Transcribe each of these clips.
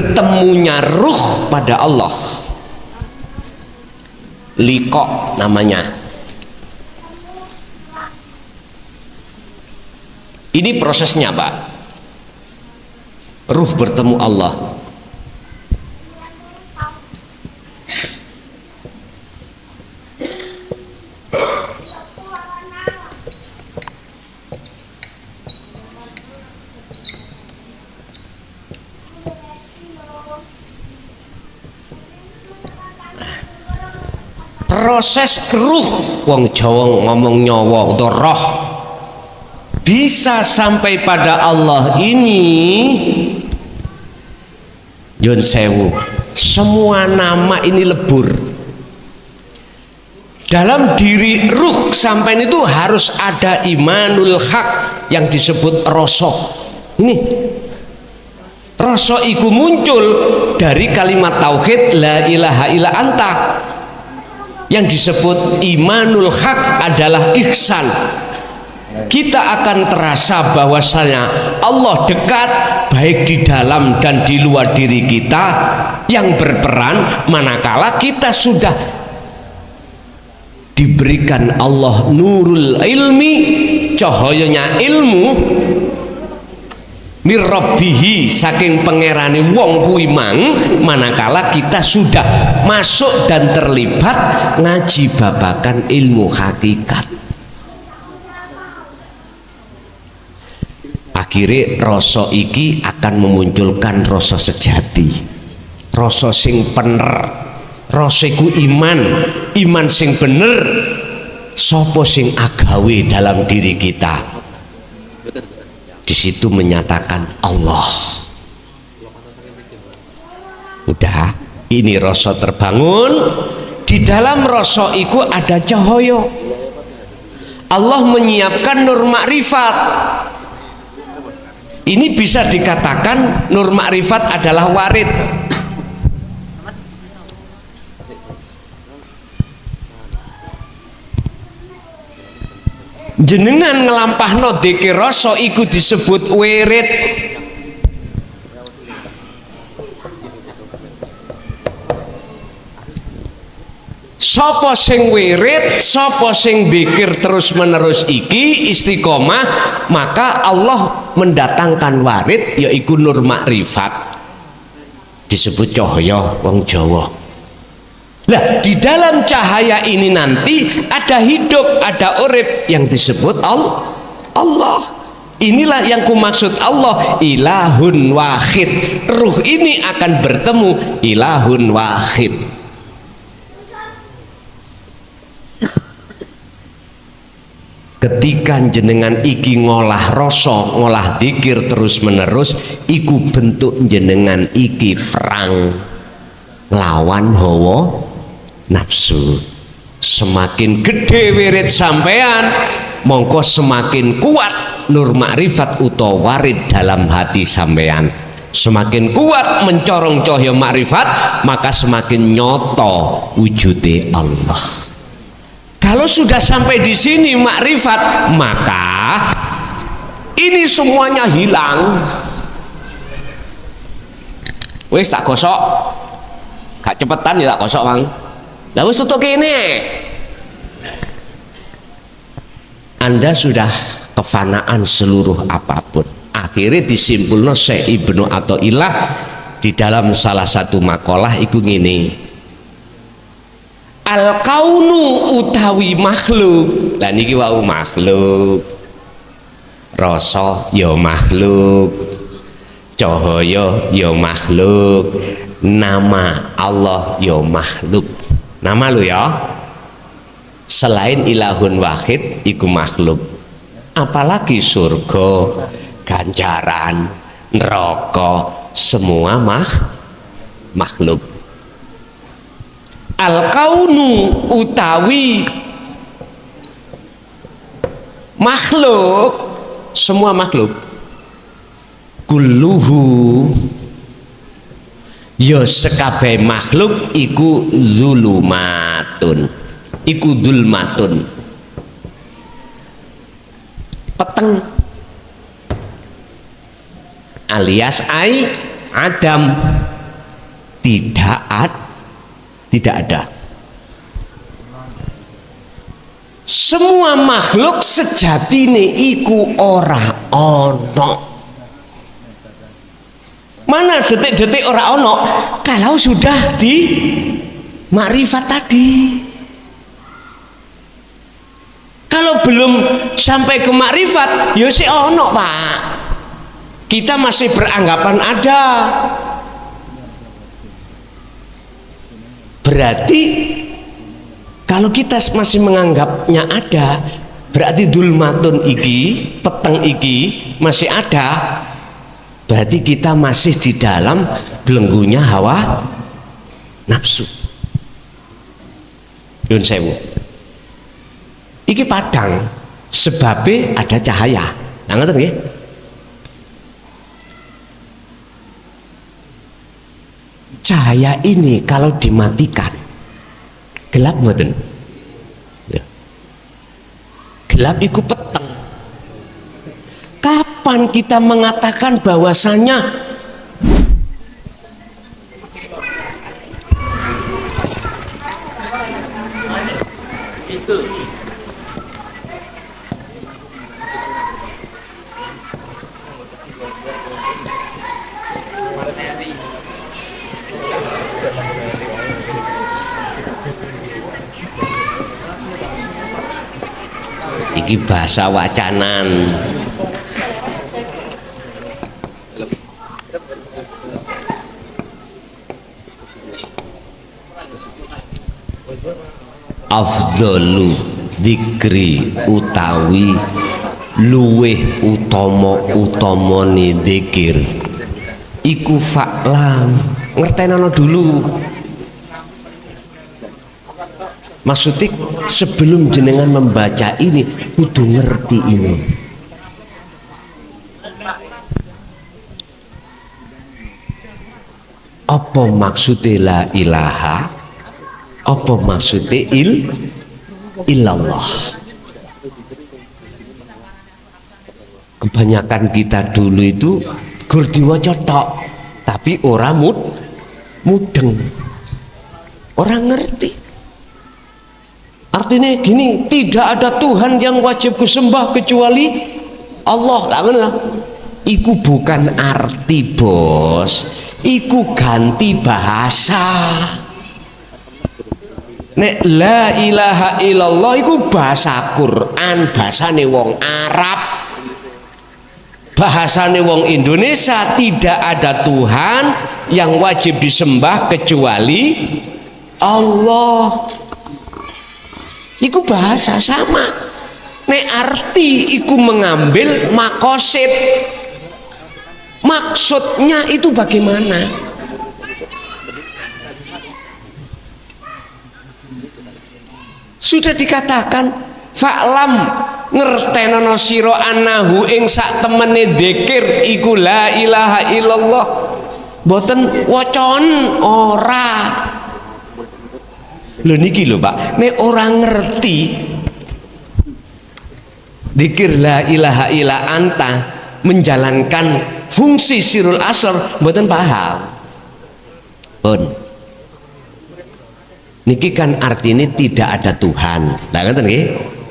bertemunya ruh pada Allah. Liqa namanya. Ini prosesnya, Pak. Ruh bertemu Allah. Proses ruh, wong Jawa ngomong nyawa atau roh, bisa sampai pada Allah ini. Yun sewu, semua nama ini lebur. Dalam diri ruh sampai itu harus ada imanul haq yang disebut rasa. Ini rasa iku muncul dari kalimat tauhid la ilaha illa anta. Yang disebut imanul haq adalah ihsan. Kita akan terasa bahwasanya Allah dekat baik di dalam dan di luar diri kita, yang berperan manakala kita sudah diberikan Allah nurul ilmi, cahayanya ilmu mirrabbihi, saking pangerane wong kuwi mang, manakala kita sudah masuk dan terlibat ngaji babakan ilmu hakikat. Akhirnya rasa iki akan memunculkan rasa sejati, rasa sing bener, rasa iku iman sing bener. Sopo sing agawe dalam diri kita, di situ menyatakan Allah. Udah, ini rasa terbangun. Di dalam rasa iku ada cahaya. Allah menyiapkan nur makrifat. Ini bisa dikatakan nur makrifat adalah warid. Jenengan ngelampahno dzikir rasa iku disebut wirid. Sapa sing wirid, sapa sing dzikir terus menerus iki istiqomah, maka Allah mendatangkan warid yaiku nur makrifat. Disebut cahaya wong Jawa. Nah, di dalam cahaya ini nanti ada hidup, ada urip yang disebut Allah. Inilah yang kumaksud Allah ilahun wahid. Ruh ini akan bertemu ilahun wahid. Ketika jenengan iki ngolah rasa, ngolah dzikir terus menerus, iku bentuk jenengan iki perang nglawan hawa nafsu. Semakin gede wirid sampean, mongko semakin kuat nur makrifat utawa warid dalam hati sampean. Semakin kuat mencorong cahaya makrifat, maka semakin nyoto wujude Allah. Kalau sudah sampai di sini makrifat, maka ini semuanya hilang. Wis tak gosok, gak cepetan ya tak gosok, Bang. Lah wis tutuk kene. Anda sudah kefanaan seluruh apapun. Akhirnya disimpulno Syekh Ibnu Athaillah di dalam salah satu makalah iku ngene. Al kaunu utawi makhluk. Lah niki wau makhluk. Rasa ya makhluk. Cahaya ya makhluk. Nama Allah ya makhluk. Nama lu ya, selain ilahun wahid iku makhluk. Apalagi surga, ganjaran, neraka, semua makhluk. Al kaunu utawi makhluk, semua makhluk. Kulluhu ya sekabeh makhluk iku zulumatun, iku dzulmatun, peteng alias ai adam. tidak ada. Semua makhluk sejatine iku ora ono. Mana detik-detik ora ono kalau sudah di makrifat tadi. Kalau belum sampai ke makrifat ya sih ono Pak, kita masih beranggapan ada. Berarti kalau kita masih menganggapnya ada, berarti dulmatun iki, peteng iki masih ada. Berarti kita masih di dalam belenggunya hawa nafsu. Yun sewu. Iki padang sebabnya ada cahaya. Nah, ngerti nggih? Cahaya ini kalau dimatikan gelap mboten? Ya. Gelap iku peteng. Kapan kita mengatakan bahwasanya itu iki bahasa wacanan. Afdalu dzikri utawi luweh utamane dzikir iku fa'lam, ngertenono dulu. Maksudnya sebelum jenengan membaca ini kudu ngerti ini. Apa maksudnya la ilaha? Apa maksudnya illallah? Kebanyakan kita dulu itu gur diwaca tok, tapi ora mudeng. Orang ngerti. Artinya gini, tidak ada Tuhan yang wajib kusembah kecuali Allah. Lah iku bukan arti bos, iku ganti bahasa. Nek la ilaha illallah iku bahasa Quran, bahasane wong Arab, bahasane wong Indonesia. Tidak ada Tuhan yang wajib disembah kecuali Allah. Iku bahasa sama. Nek arti iku mengambil makosid. Maksudnya itu bagaimana? Sudah dikatakan fa'lam ngertenono sira annahu ing sak temene dzikir iku la ilaha illallah. Mboten wacon ora. Lho niki lho Pak, nek orang ngerti dzikir la ilaha illa anta menjalankan fungsi sirul asr mboten paham. Pun niki kan artinya tidak ada Tuhan. Lah ngoten nggih?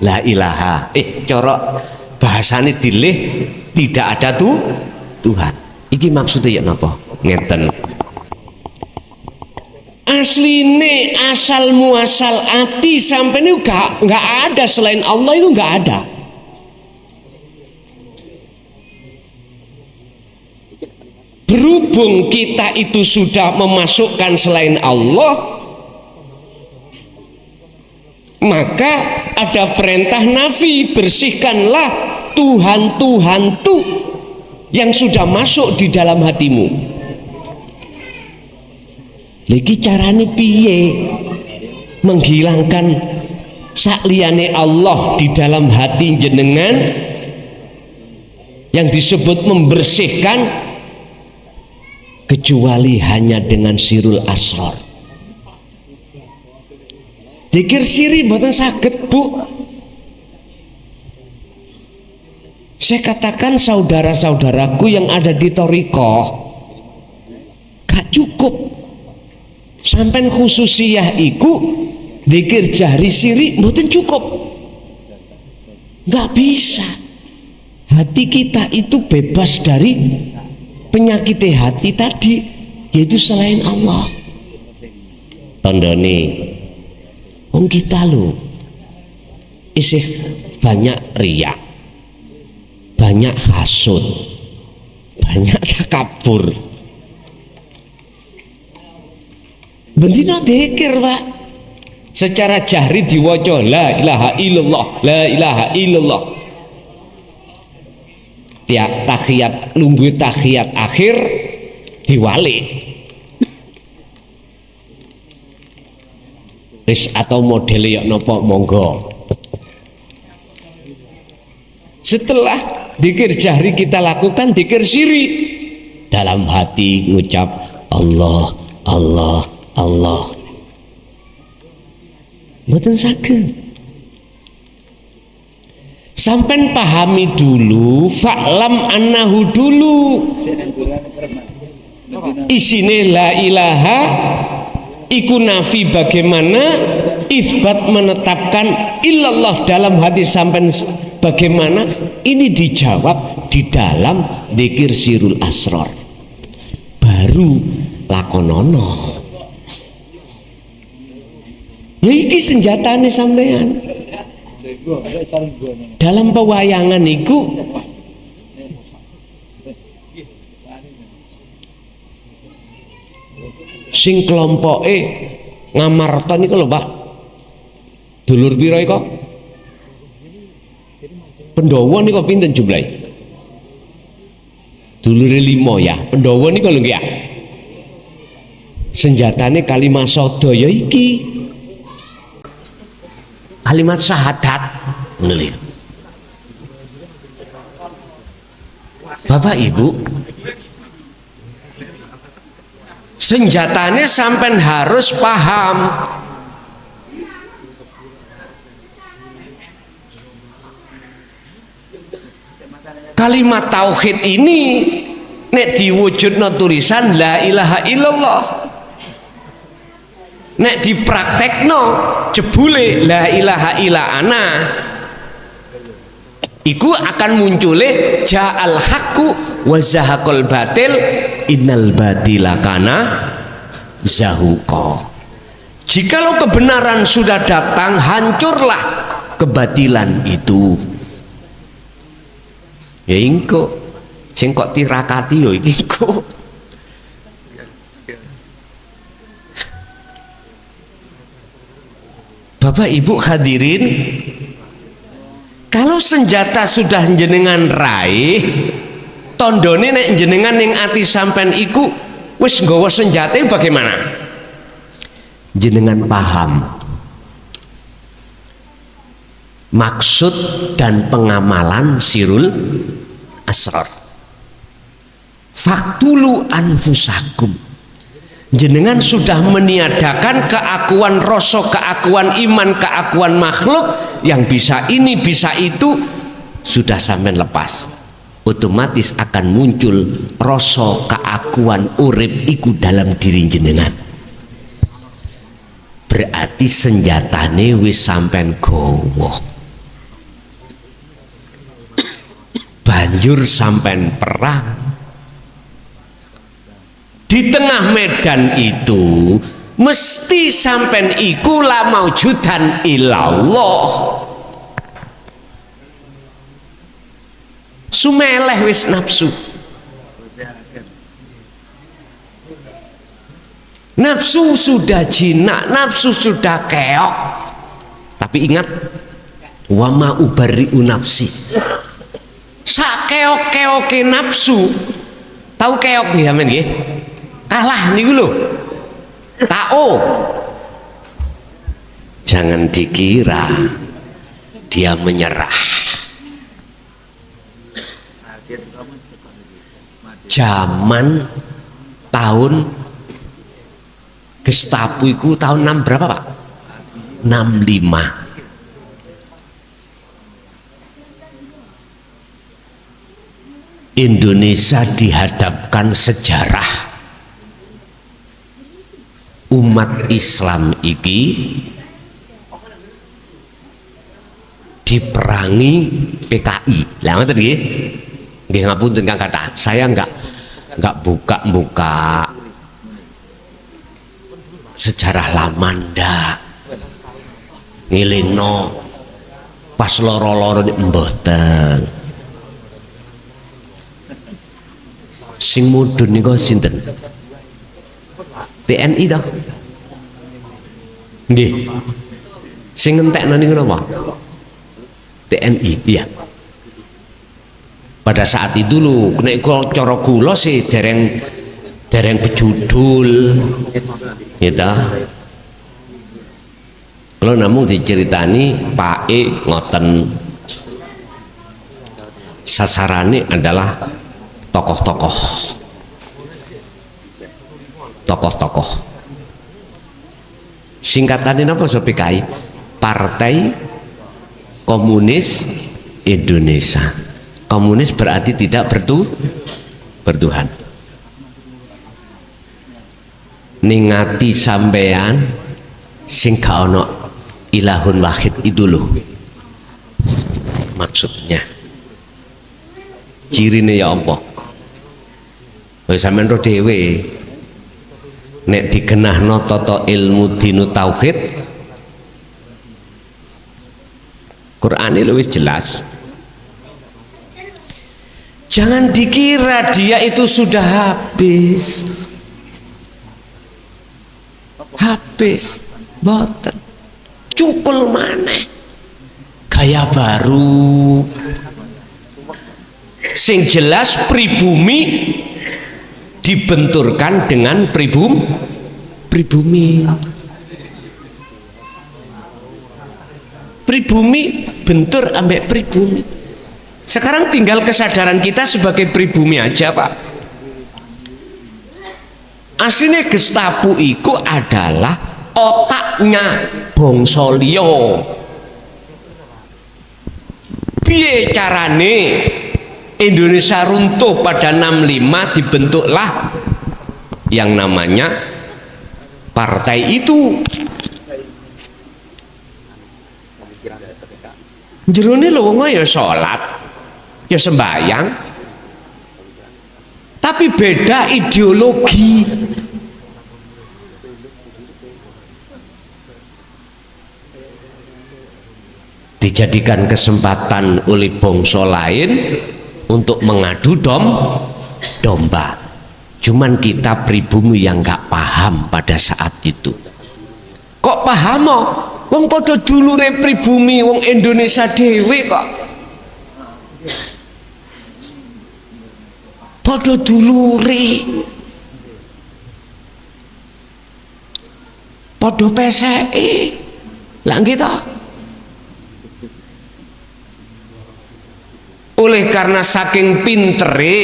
La ilaha. Cara bahasane dilih tidak ada Tuhan. Iki maksudnya ya napa? Ngeten. Asline asal muasal ati sampai ini nggak ada selain Allah, itu nggak ada. Berhubung kita itu sudah memasukkan selain Allah, maka ada perintah nafi, bersihkanlah Tuhan-Tuhan tu yang sudah masuk di dalam hatimu. Lagi carane piye menghilangkan sakliyane Allah di dalam hati jenengan yang disebut membersihkan, kecuali hanya dengan sirul asrar. Dzikir siri mboten saged Bu. Saya katakan saudara-saudaraku yang ada di thariqah, gak cukup Sampai khususiyah iku zikir jahri siri mboten cukup, nggak bisa. Hati kita itu bebas dari penyakit hati tadi, yaitu selain Allah. Tandane wong kita lo isih banyak riya, banyak hasud, banyak takabur. Bendina dzikir, Pak. Secara jahri diwaca la ilaha illallah, la ilaha illallah. Tiap tahiyat lungguh tahiyat akhir diwali. Wis atau model ya napa monggo. Setelah dzikir jahri kita lakukan dzikir siri. Dalam hati ngucap Allah, Allah, Allah. Mboten saged. Sampai pahami dulu, fa'lam annahu dulu. Isine la ilaha iku nafi bagaimana, isbat menetapkan illallah dalam hati sampai bagaimana. Ini dijawab di dalam dzikir sirul asrar. Baru lakonono. Ya iki senjatane sampean. Dalam pewayangan iku sing kelompoke ngamarta niku lho, Pak. Dulur pira iku? Pendowo niku pinten jumlahe? Dulure 5 ya. Pendowo niku lho nggih ya. Senjatane kalimat sada ya iki. Kalimat syahadat menulis. Bapak Ibu, senjatanya sampai harus paham. Kalimat tauhid ini nek diwujudno tulisan la ilaha illallah, nek dipraktekno jebule la ilaha illa ana, iku akan muncule ja'al haqqu wa zahaqal batil innal batila kana zahuqa. Jikalau kebenaran sudah datang, hancurlah kebatilan itu. Ya ingko sing kok tirakati yo iki kok. Bapak Ibu hadirin, kalau senjata sudah jenengan raih, tondone nek jenengan ning ati sampean iku wis nggawa senjata bagaimana? Jenengan paham maksud dan pengamalan sirul asrar. Faktulu anfusakum. Jenengan sudah meniadakan keakuan rasa, keakuan iman, keakuan makhluk yang bisa ini, bisa itu, sudah sampai lepas. Otomatis akan muncul rasa keakuan urip iku dalam diri jenengan. Berarti senjatane wis sampean gowo. Banjur sampean perang. Di tengah medan itu mesti sampean iku la maujudan illallah. Sumeleh wis nafsu. Nafsu sudah jinak, nafsu sudah keok. Tapi ingat, wa ma ubarri'u nafsi. Sak keok-keoke nafsu. Tahu keok nggih sampean nggih? Kalah niku lho. Tao. Jangan dikira dia menyerah. Zaman tahun Gestapo iku tahun 6 berapa, Pak? 65. Indonesia dihadapkan sejarah umat Islam iki diperangi PKI. Lah ngoten nggih. Nggih ngapunten Kang Kathah. Saya enggak buka sejarah lama ndak. Ngilingno pas loro-loro mboten. Sing mudhun niku sinten? TNI toh? Nggih. Sing ngentekno niku napa? TNI, iya. Pada saat itu lho, nek cara kula sih dereng bejudul. Gitu. Kalau namun diceritani Pak E ngoten, sasarannya adalah tokoh-tokoh. Singkatannya apa so PKI? Partai Komunis Indonesia. Komunis berarti tidak bertuhan. Ningati sampean sing gak ono ilahun wahid itu loh maksudnya. Cirine ya apa? Wis sampean ro dhewe nek digenahno tata ilmu dinu tauhid Quran itu wis jelas. Jangan dikira dia itu sudah habis. Boten. Cukul maneh. Gaya baru. Sing jelas pribumi dibenturkan dengan pribumi. Pribumi bentur ambek pribumi. Sekarang tinggal kesadaran kita sebagai pribumi aja, Pak. Aslinya Gestapo itu adalah otaknya bangsa liya. Piye carane Indonesia runtuh pada 65 dibentuklah yang namanya partai itu. Jerone lho ya salat, ya sembahyang, tapi beda ideologi. Dijadikan kesempatan oleh bangsa lain untuk mengadu domba. Cuman kita pribumi yang nggak paham pada saat itu. Kok paham oh? Wong padha dulure pribumi wong Indonesia dhewe kok. Padha dulure. Padha PSI. Lah nggih to? Oleh karena saking pintere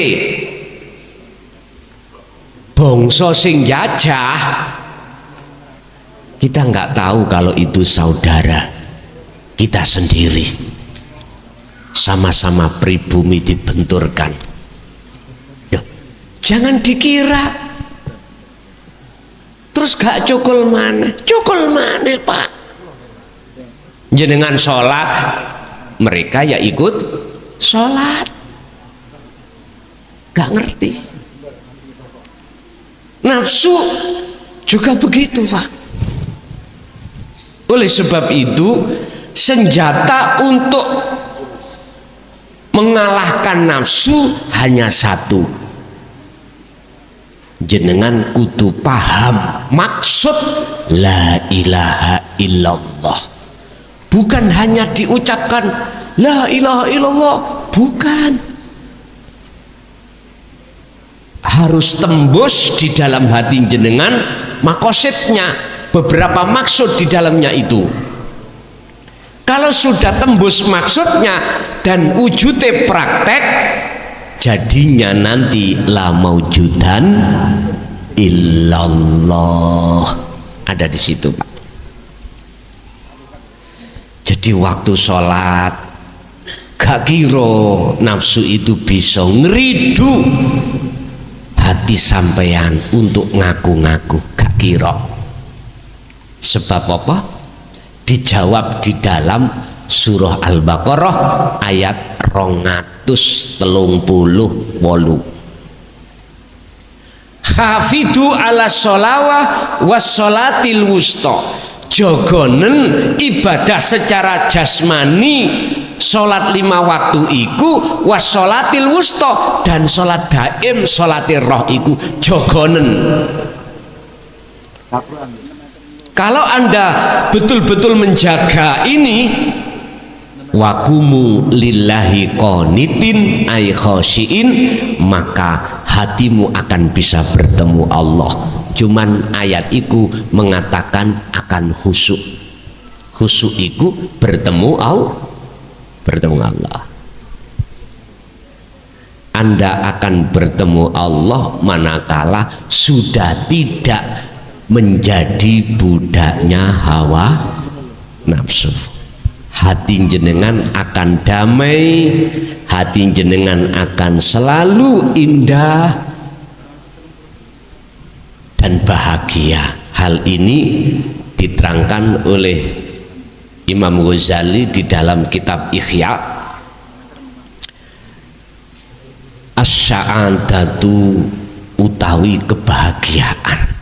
bangsa sing jajah, kita nggak tahu kalau itu saudara kita sendiri, sama-sama pribumi dibenturkan. Duh, jangan dikira terus gak cukul mana Pak. Jenengan sholat, mereka ya ikut sholat, gak ngerti. Nafsu juga begitu, Pak. Oleh sebab itu senjata untuk mengalahkan nafsu hanya satu. Jenengan kudu paham maksud la ilaha illallah. Bukan hanya diucapkan la ilaha illallah, bukan. Harus tembus di dalam hati jenengan makosidnya, beberapa maksud di dalamnya itu. Kalau sudah tembus maksudnya dan wujudnya praktek, jadinya nanti la maujudan illallah ada di situ, Pak. Jadi waktu sholat gak kira nafsu itu bisa ngeridu hati sampeyan untuk ngaku-ngaku, gak kira. Sebab apa? Dijawab di dalam surah Al-Baqarah ayat 238. Hafidu ala sholawah wassolatil wusta. Jogonen ibadah secara jasmani sholat 5 waktu iku wassolatil wusta, dan sholat daim sholatir roh iku jogonen. Kalau Anda betul-betul menjaga ini, wakumu lillahi qanitin ay khosyiin, maka hatimu akan bisa bertemu Allah. Cuman ayat itu mengatakan akan khusyuk. Khusyuk itu bertemu Allah. Anda akan bertemu Allah manakala sudah tidak menjadi budaknya hawa nafsu. Hati jenengan akan damai, hati jenengan akan selalu indah dan bahagia. Hal ini diterangkan oleh Imam Ghazali di dalam kitab Ihya. As-sa'adatu utawi kebahagiaan,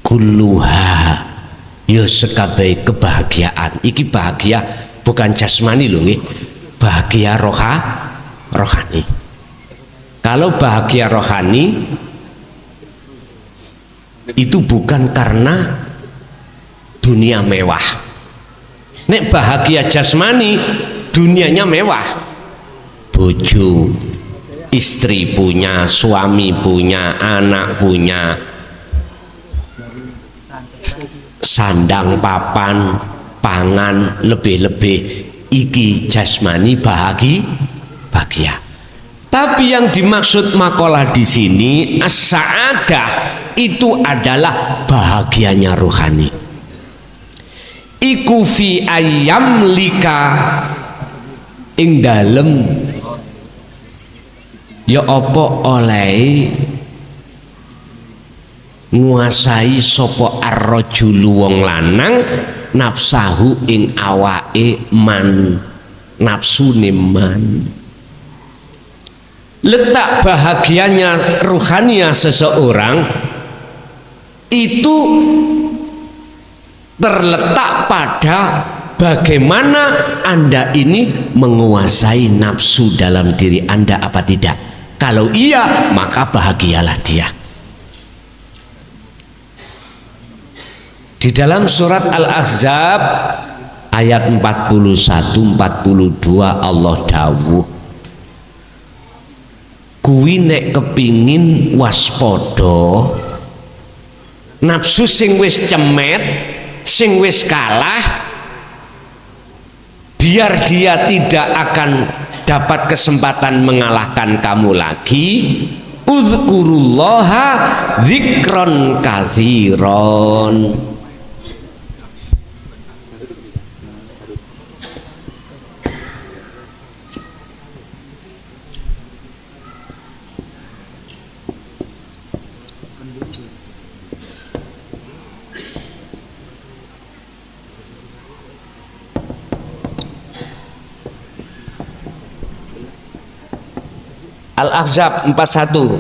kulluha yo sekabai kebahagiaan iki bahagia bukan jasmani lho nggih, bahagia rohani. Kalau bahagia rohani itu bukan karena dunia mewah. Nek bahagia jasmani dunianya mewah, bojo, istri punya, suami punya, anak punya, sandang papan pangan, lebih-lebih iki jasmani bahagia. Tapi yang dimaksud makalah di sini as-sa'adah itu adalah bahagianya rohani. Iku fi ayyam lika ing dalem ya apa oleh nguasai sapa ar-rajulu wong lanang nafsahu ing awake man, nafsune man. Letak bahagianya ruhania seseorang itu terletak pada bagaimana Anda ini menguasai nafsu dalam diri Anda apa tidak. Kalau iya, maka bahagialah dia. Di dalam surat Al-Ahzab ayat 41-42 Allah dawuh, kuwi nek kepingin waspada nafsu sing wis cemet, sing wis kalah, biar dia tidak akan dapat kesempatan mengalahkan kamu lagi, uzkurullaha dzikron katsiron. Al-Ahzab 41.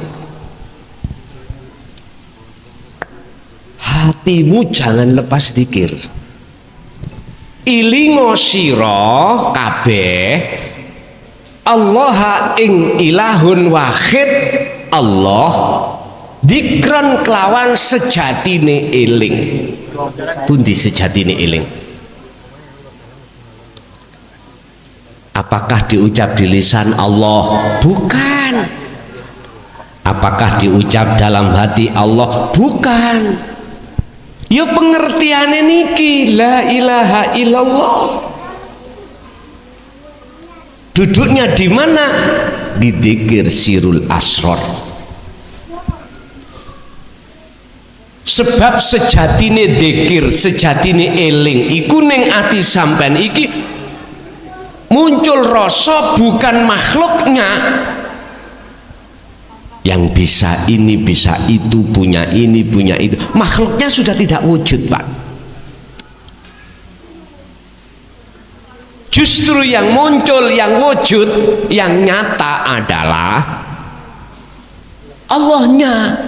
Hatimu jangan lepas zikir. Ilingo sira kabeh Allah ing ilahun wahid Allah, dikron kelawan sejatine eling. Pundi sejatine eling? Apakah diucap di lisan Allah? Bukan. Apakah diucap dalam hati Allah? Bukan. Ya pengertiannya niki la ilaha illallah. Duduknya di mana? Di dzikir sirul asrar. Sebab sejatine dzikir, sejatine eling iku ning ati sampean iki muncul rasa bukan makhluknya, yang bisa ini bisa itu, punya ini punya itu. Makhluknya sudah tidak wujud, Pak. Justru yang muncul, yang wujud, yang nyata adalah Allahnya,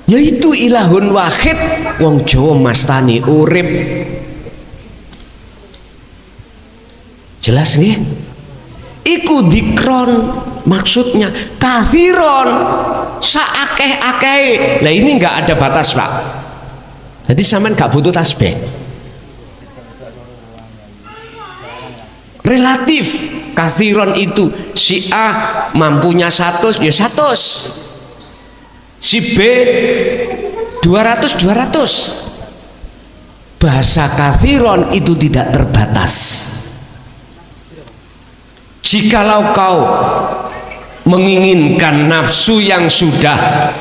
yaitu ilahun wahid. Wong Jawa mastani urip. Jelas nih? Iku dikron, maksudnya kathiron, saakeh-akeh. Nah ini nggak ada batas, Pak. Jadi sampean nggak butuh tasbih. Relatif. Kathiron itu si A mampunya 100, ya 100. Si B 200. Bahasa kathiron itu tidak terbatas. Jikalau kau menginginkan nafsu yang sudah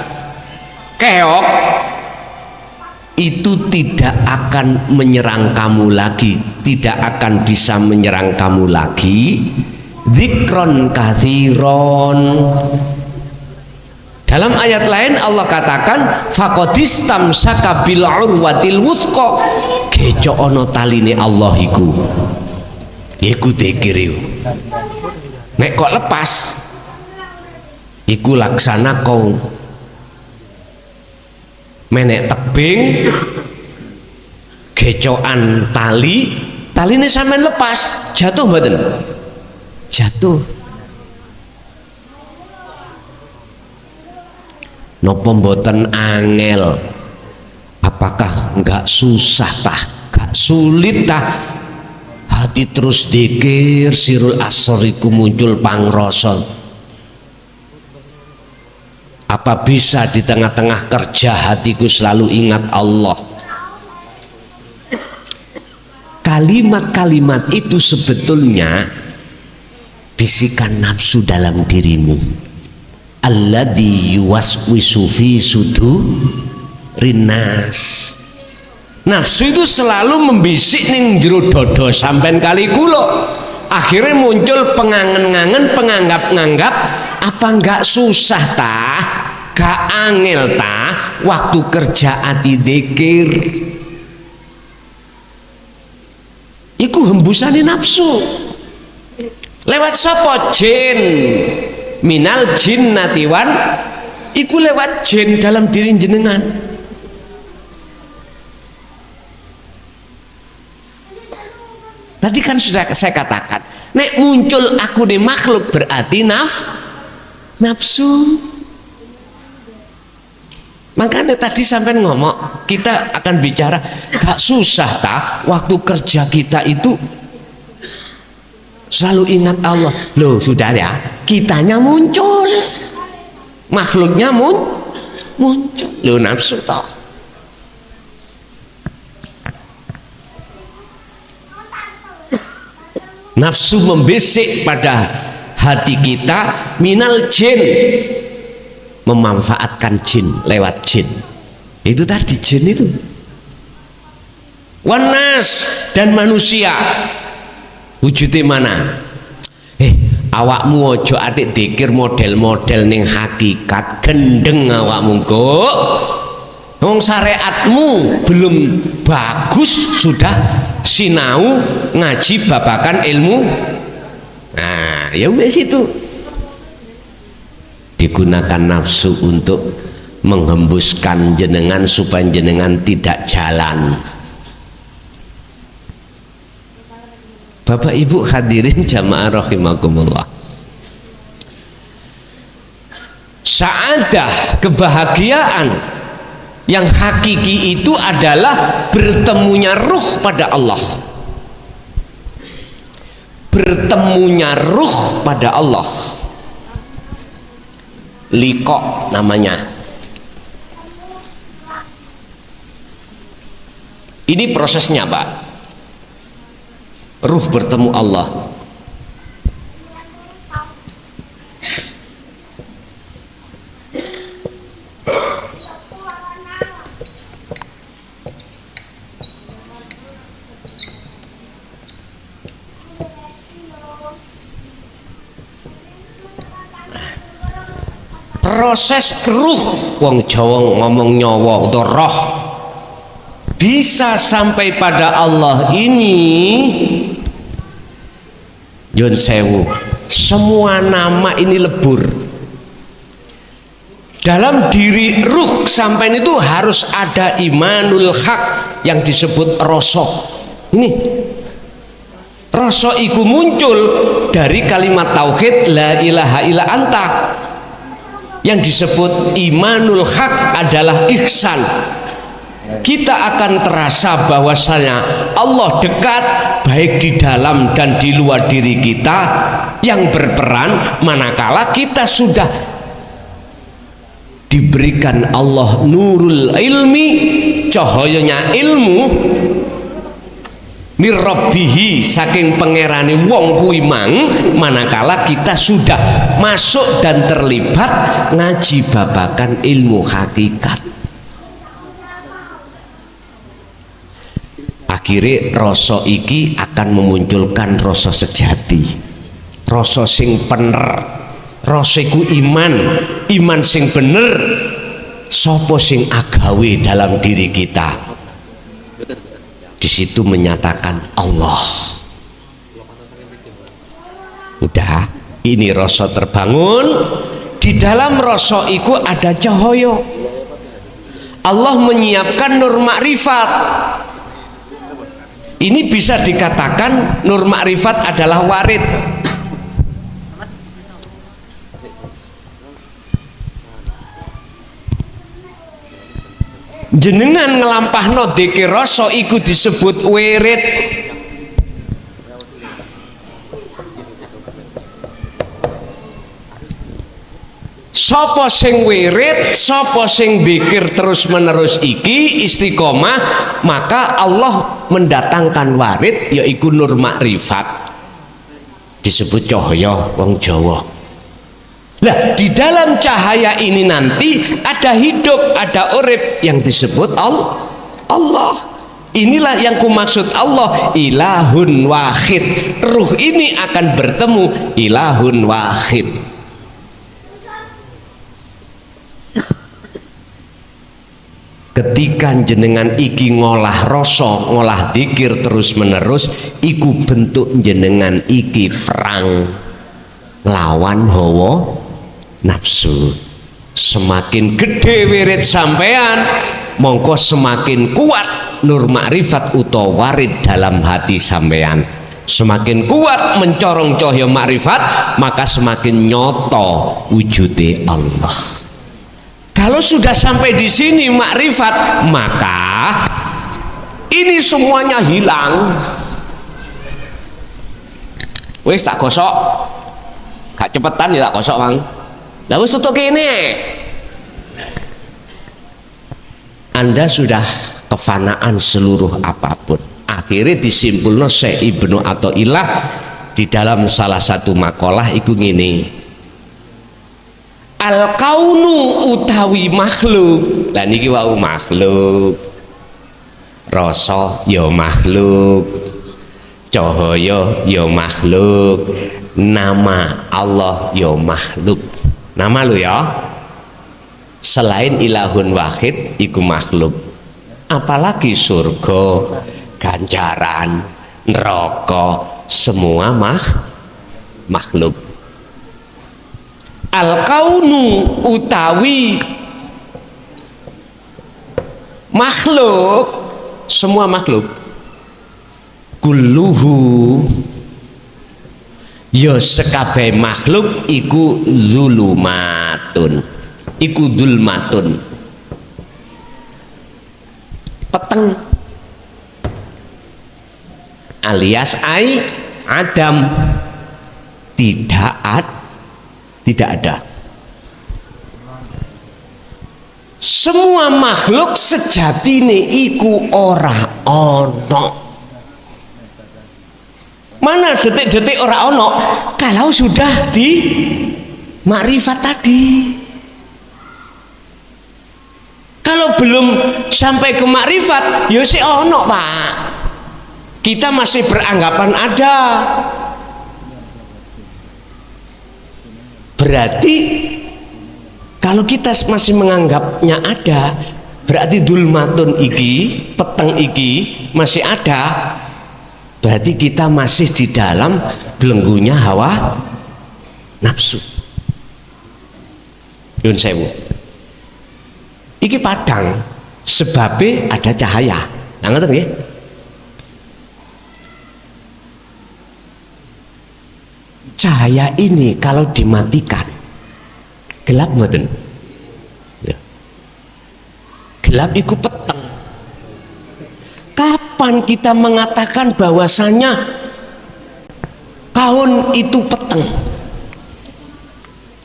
keok, itu tidak akan menyerang kamu lagi, tidak akan bisa menyerang kamu lagi. Dzikron kathiron. Dalam ayat lain Allah katakan faqadistamsaka bil urwatil wuthqa. Keco ono taline Allah iku. Iku dzikir iku. Nek kok lepas iku laksana kau menek tebing gecokan taline sampean lepas, jatuh mboten? Jatuh. Napa mboten angel? Apakah enggak susah tah? Enggak sulit tah? Hati terus dikir sirul asoriku muncul pangrasa. Apa bisa di tengah-tengah kerja hatiku selalu ingat Allah? Kalimat-kalimat itu sebetulnya bisikan nafsu dalam dirimu. Alladzi yuwaswisu fi sudurinas. Nafsu itu selalu membisik ning jero dodo sampean kali kula. Akhirnya muncul pengangen-ngangen, penganggap-nganggap, apa enggak susah tah? Gak angel tah? Waktu kerja ati dzikir. Iku hembusane nafsu. Lewat sapa? Jin. Minal jinnati wan. Iku lewat jin dalam diri jenengan. Tadi kan sudah saya katakan, nek muncul aku nih makhluk berarti nafsu. Makanya tadi sampai ngomong, kita akan bicara gak susah tak waktu kerja kita itu selalu ingat Allah. Loh sudah ya, kitanya muncul, makhluknya muncul. Loh nafsu tak. Nafsu membisik pada hati kita minal jin, memanfaatkan jin, lewat jin. Itu tadi jin itu. Wanas dan manusia. Wujudnya mana? Awakmu ojo adik dikir model-model ning hakikat, gendeng awakmu kok. Wong syariatmu belum bagus sudah sinau ngaji babakan ilmu. Nah, ya wes itu. Digunakan nafsu untuk menghembuskan jenengan supaya jenengan tidak jalan. Bapak Ibu hadirin jamaah rahimakumullah. Sa'adah, kebahagiaan yang hakiki itu adalah bertemunya ruh pada Allah. Bertemunya ruh pada Allah. Liqa namanya. Ini prosesnya, Pak. Ruh bertemu Allah. proses ruh, wong Jawa ngomong nyawa atau roh, bisa sampai pada Allah ini, Yun sewu, semua nama ini lebur. Dalam diri ruh sampai itu harus ada imanul haq yang disebut rasa. Ini rasa iku muncul dari kalimat tauhid la ilaha illa anta. Yang disebut imanul haq adalah ihsan. Kita akan terasa bahwasanya Allah dekat baik di dalam dan di luar diri kita, yang berperan manakala kita sudah diberikan Allah nurul ilmi, cahayanya ilmu mirrabbihi, saking pangerane wong kuwi mang, manakala kita sudah masuk dan terlibat ngaji babakan ilmu hakikat. Akhirnya rasa iki akan memunculkan rasa sejati, rasa sing bener, rasa iku iman, iman sing bener. Sopo sing agawe dalam diri kita, di situ menyatakan Allah. Udah, ini rasa terbangun. Di dalam rasa iku ada cahaya. Allah menyiapkan nur makrifat. Ini bisa dikatakan nur makrifat adalah warid. Jenengan ngelampahno dzikir rasa iku disebut wirid. Sapa sing wirid, sapa sing dzikir terus menerus iki istiqomah, maka Allah mendatangkan warid, yaitu nur makrifat, disebut cahaya wong Jawa. Lah di dalam cahaya ini nanti ada hidup, ada urip yang disebut Allah. Inilah yang kumaksud Allah ilahun wahid. Ruh ini akan bertemu ilahun wahid. Ketika jenengan iki ngolah rasa, ngolah dzikir terus menerus, iku bentuk jenengan iki perang lawan hawa nafsu. Semakin gede wirid sampean, mongko semakin kuat nur makrifat utawa warid dalam hati sampean. Semakin kuat mencorong cahaya makrifat, maka semakin nyoto wujude Allah. Kalau sudah sampai di sini makrifat, maka ini semuanya hilang. Wis tak gosok, gak cepetan ya tak gosok mang. Lah wis tutuk kene. Anda sudah kefanaan seluruh apapun. Akhirnya disimpulno Syekh Ibnu Athaillah di dalam salah satu makalah iku ngene. Al kaunu utawi makhluk. Lah niki wau makhluk. Rasa ya makhluk. Cahaya ya makhluk. Nama Allah ya makhluk. Nama lu ya. Selain ilahun wahid iku makhluk. Apalagi surga, ganjaran, neraka, semua makhluk. Al kaunu utawi makhluk, semua makhluk, kulluhu ya sekabeh makhluk iku zulumatun, iku zulmatun, peteng, alias adam, tidak ada. Semua makhluk sejatine iku ora ono. Mana detik-detik ora ono kalau sudah di makrifat tadi. Kalau belum sampai ke makrifat ya sih ono Pak. Kita masih beranggapan ada. Berarti Kalau kita masih menganggapnya ada, berarti dulmatun iki, peteng iki masih ada, berarti kita masih di dalam belenggunya hawa nafsu. Yun sewu. Iki padang, sebabnya ada cahaya. Nah, ngerti nggih? Cahaya ini kalau dimatikan, gelap mboten? Ya. Gelap iku peteng. Kapan kita mengatakan bahwasanya kaun itu peteng?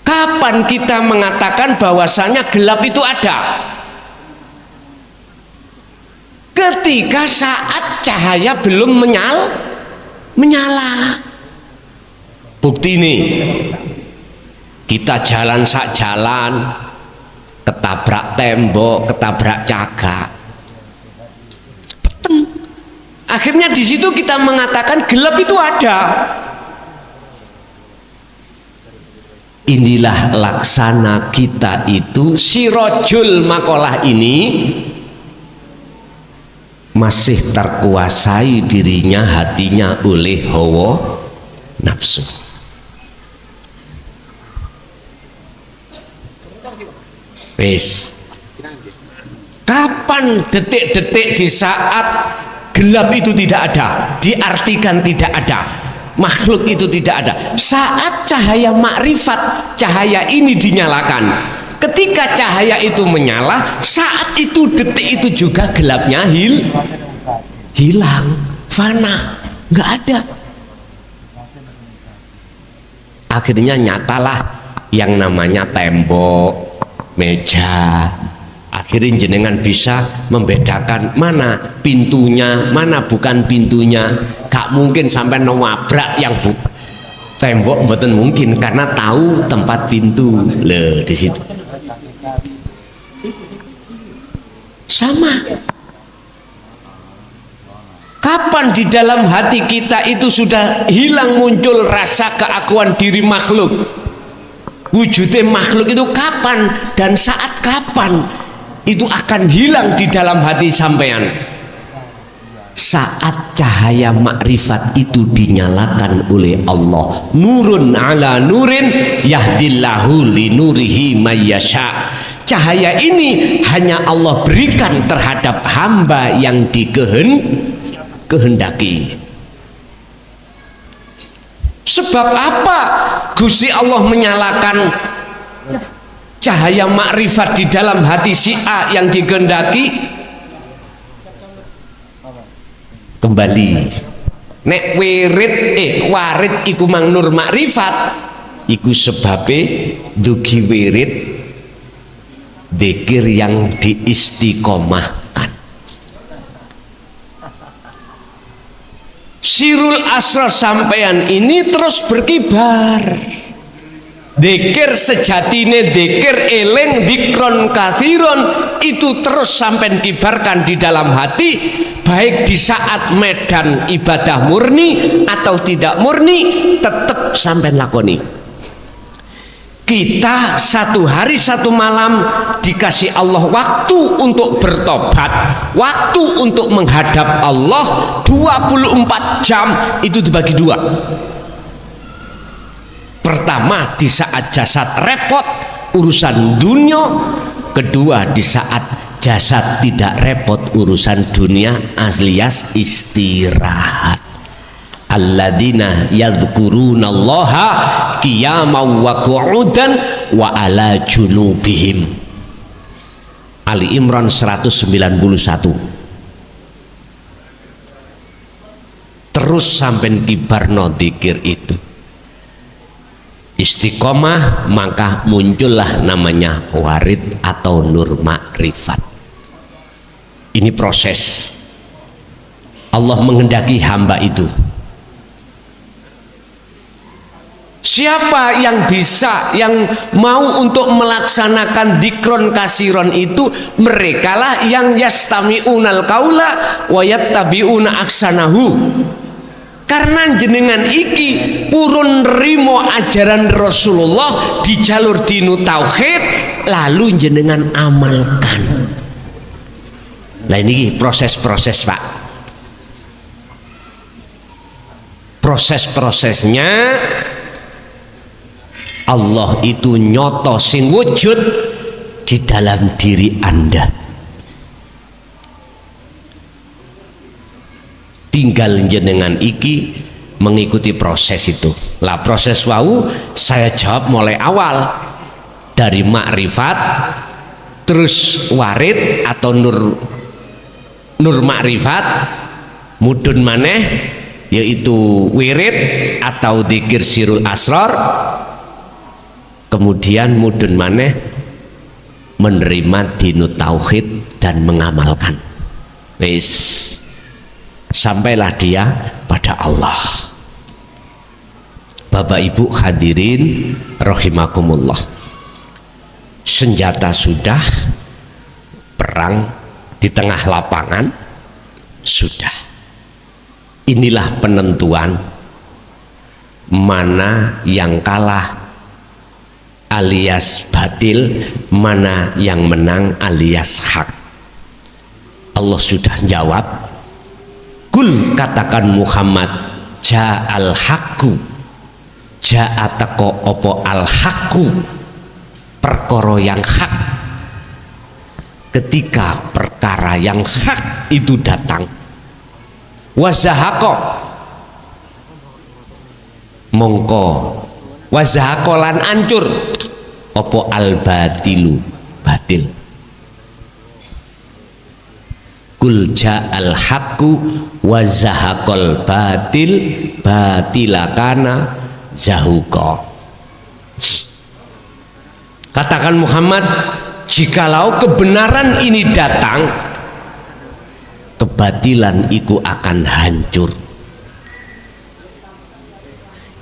Kapan kita mengatakan bahwasanya gelap itu ada? Ketika saat cahaya belum menyala. Bukti ini, kita jalan sak jalan, ketabrak tembok, ketabrak cagak, peteng. Akhirnya di situ kita mengatakan gelap itu ada. Inilah laksana kita itu, sirojul makalah ini masih terkuasai dirinya, hatinya oleh hawa nafsu. Wis. Kapan detik-detik di saat gelap itu tidak ada, diartikan tidak ada, makhluk itu tidak ada? Saat cahaya makrifat, cahaya ini dinyalakan. Ketika cahaya itu menyala, saat itu detik itu juga gelapnya hilang, fana, nggak ada. Akhirnya nyatalah yang namanya tembok, meja. Akhirnya jenengan bisa membedakan mana pintunya, mana bukan pintunya. Gak mungkin sampai newabrak yang tembok, mboten mungkin, karena tahu tempat pintu. Loh, di situ. Sama. Kapan di dalam hati kita itu sudah hilang muncul rasa keakuan diri makhluk? Wujudnya makhluk itu kapan dan saat kapan itu akan hilang di dalam hati sampean? Saat cahaya makrifat itu dinyalakan oleh Allah. Nurun ala nurin yahdillahu li nurihi mayyasha. Cahaya ini hanya Allah berikan terhadap hamba yang dikehendaki. Sebab apa Gusti Allah menyalakan cahaya makrifat di dalam hati si A yang dikehendaki? Kembali nek warid iku mang nur makrifat, iku sebabe dugi wirid dzikir yang diistiqomahkan. Sirul asrar sampean ini terus berkibar. Dzikir sejatine, dzikir eling, dzikron kathiron, itu terus sampean kibarkan di dalam hati, baik di saat medan ibadah murni atau tidak murni, tetap sampean lakoni. Kita satu hari satu malam dikasih Allah waktu untuk bertobat, waktu untuk menghadap Allah 24 jam itu dibagi dua. Pertama di saat jasad repot urusan dunia, kedua di saat jasad tidak repot urusan dunia alias istirahat. Alladzina yadhkurunallaha qiyaman wa qu'udan wa ala junubihim. Ali Imran 191. Terus sampai kibarno dzikir itu. Istiqomah, maka muncullah namanya warid atau nur makrifat. Ini proses Allah menghendaki hamba itu. Siapa yang bisa, yang mau untuk melaksanakan dikron kasiron itu, merekalah yang yastami'unal qaula wa yattabi'una aksanahu. Karena jenengan iki purun rimo ajaran Rasulullah di jalur dinu tauhid, lalu jenengan amalkan. Nah ini proses-proses Pak. Proses-prosesnya Allah itu nyoto sing wujud di dalam diri Anda. Tinggal jenengan iki mengikuti proses itu. Lah proses wau saya jawab mulai awal dari makrifat terus warid atau nur makrifat mudun maneh yaitu wirid atau dzikir sirul asrar, kemudian mudun maneh menerima dinut tauhid dan mengamalkan. Wis sampailah dia pada Allah. Bapak Ibu hadirin rahimakumullah, senjata sudah, perang di tengah lapangan sudah. Inilah penentuan mana yang kalah alias batil, mana yang menang alias hak. Allah sudah jawab, kul katakan Muhammad, ja'al haqqu, ja'atako opo al haqqu, perkara yang hak. Ketika perkara yang hak itu datang, wazahako mongko wazahako lan ancur opo al batilu, batil. Kul ja'al haqqu wazahakol batil batilakana zahuqa. Katakan Muhammad, jikalau kebenaran ini datang, kebatilan itu akan hancur.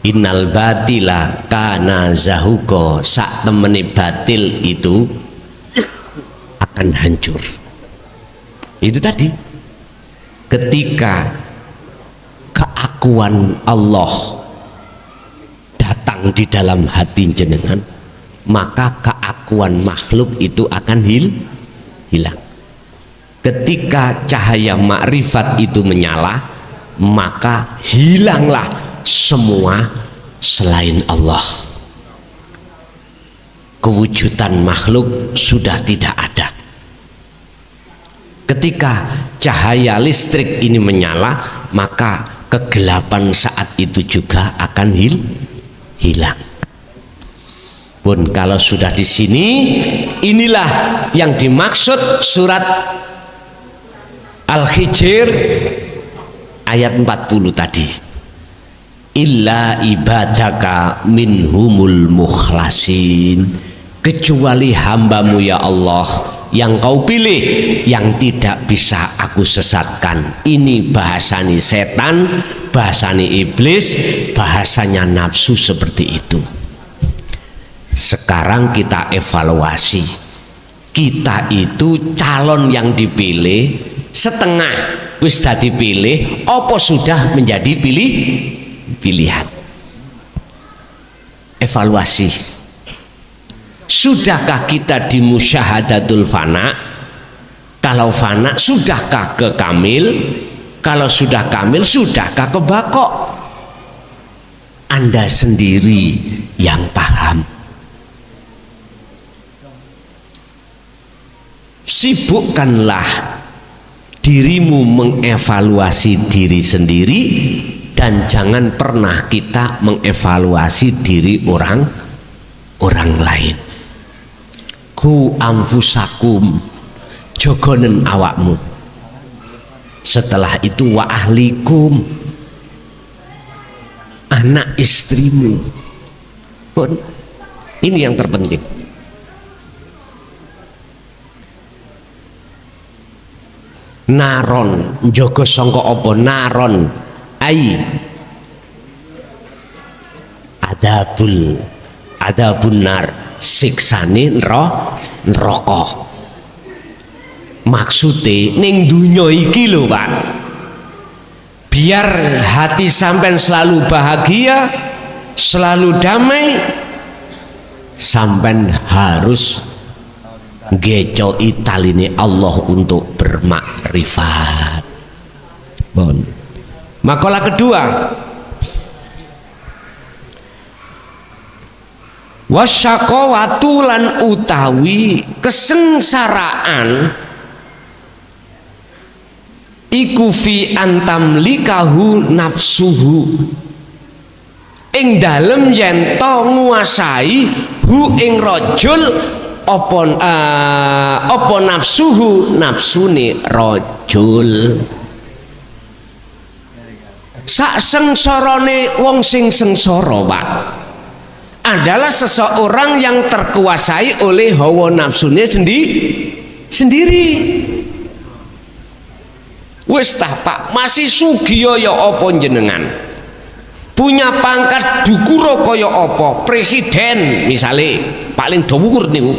Innal batila kana zahuqa, sak temene batil itu akan hancur. Itu tadi, ketika keakuan Allah datang di dalam hati jenengan, maka keakuan makhluk itu akan hilang. Ketika cahaya makrifat itu menyala, maka hilanglah semua selain Allah. Kewujudan makhluk sudah tidak ada. Ketika cahaya listrik ini menyala, maka kegelapan saat itu juga akan hilang. Pun kalau sudah di sini, inilah yang dimaksud surat Al-Hijr ayat 40 tadi. Illa ibadaka minhumul mukhlasin, kecuali hambamu ya Allah yang kau pilih, yang tidak bisa aku sesatkan. Ini bahasani setan, bahasani iblis, bahasanya nafsu seperti itu. Sekarang kita evaluasi, kita itu calon yang dipilih setengah wis dadi pilih, apa sudah menjadi pilihan. Evaluasi, sudahkah kita di musyahadatul fana? Kalau fana, sudahkah ke kamil? Kalau sudah kamil, sudahkah ke bako? Anda sendiri yang paham. Sibukkanlah dirimu mengevaluasi diri sendiri, dan jangan pernah kita mengevaluasi diri orang lain. Ku anfusakum, jogonen awakmu. Setelah itu wa ahlikum, anak istrimu pun. Ini yang terpenting. Naron jogo sangka apa? Naron ai adabun nar, siksane neraka. Maksude ning dunya iki lho Pak, biar hati sampean selalu bahagia, selalu damai, sampean harus Gecoki taline Allah untuk bermakrifat. Bon. Makalah kedua, wasyaqawatu lan utawi kesengsaraan iku fi antamlikahu nafsuhu ing dalem yen to nguasai hu ing rajul apa nafsuhu nafsune rajul. Sak sengsarane wong sing sengsara Pak adalah seseorang yang terkuasai oleh hawa nafsunya sendiri. Wis tah Pak, masih sugih ya apa jenengan, punya pangkat dukura kaya apa, presiden misale paling dhuwur niku,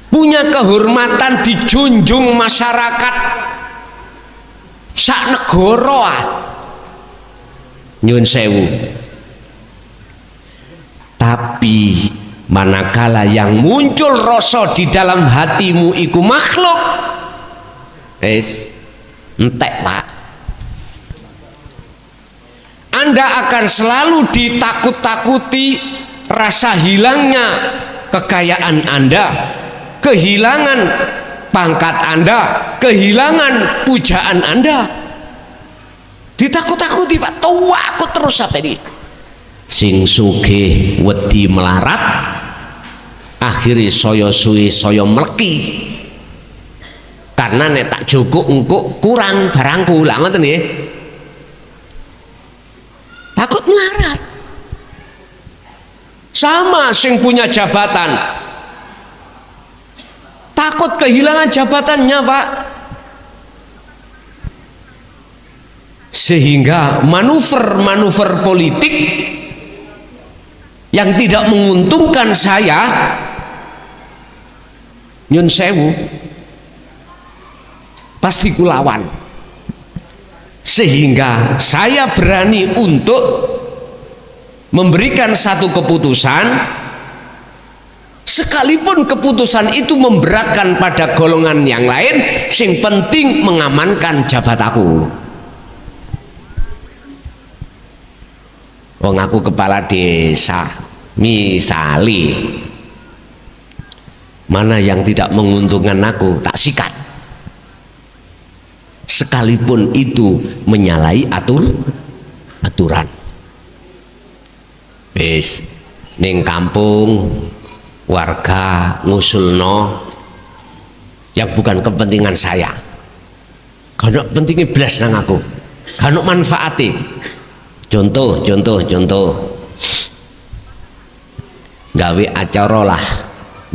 punya kehormatan dijunjung masyarakat sak negara, nyun sewu. Tapi manakala yang muncul rasa di dalam hatimu iku makhluk, entek Pak, Anda akan selalu ditakut-takuti rasa hilangnya kekayaan Anda, kehilangan pangkat Anda, kehilangan pujaan Anda. Ditakut-takuti Pak, tahu aku terus apa ini. Sing sugih wedi melarat, akhirnya saya suwi saya meleki. Karena nek tak jogok engko kurang barangku, lah ngoten nggih. Takut melarat. Sama sing punya jabatan, takut kehilangan jabatannya Pak. Sehingga manuver-manuver politik yang tidak menguntungkan saya, nyun sewu, pasti kulawan. Sehingga saya berani untuk memberikan satu keputusan, sekalipun keputusan itu memberatkan pada golongan yang lain, sing penting mengamankan jabatanku. Wong aku kepala desa, misali mana yang tidak menguntungkan aku tak sikat, sekalipun itu menyalahi aturan. Wis ning kampung warga ngusulno yang bukan kepentingan saya, karena pentingnya belas nang aku, karena manfaati. Contoh gawe acara lah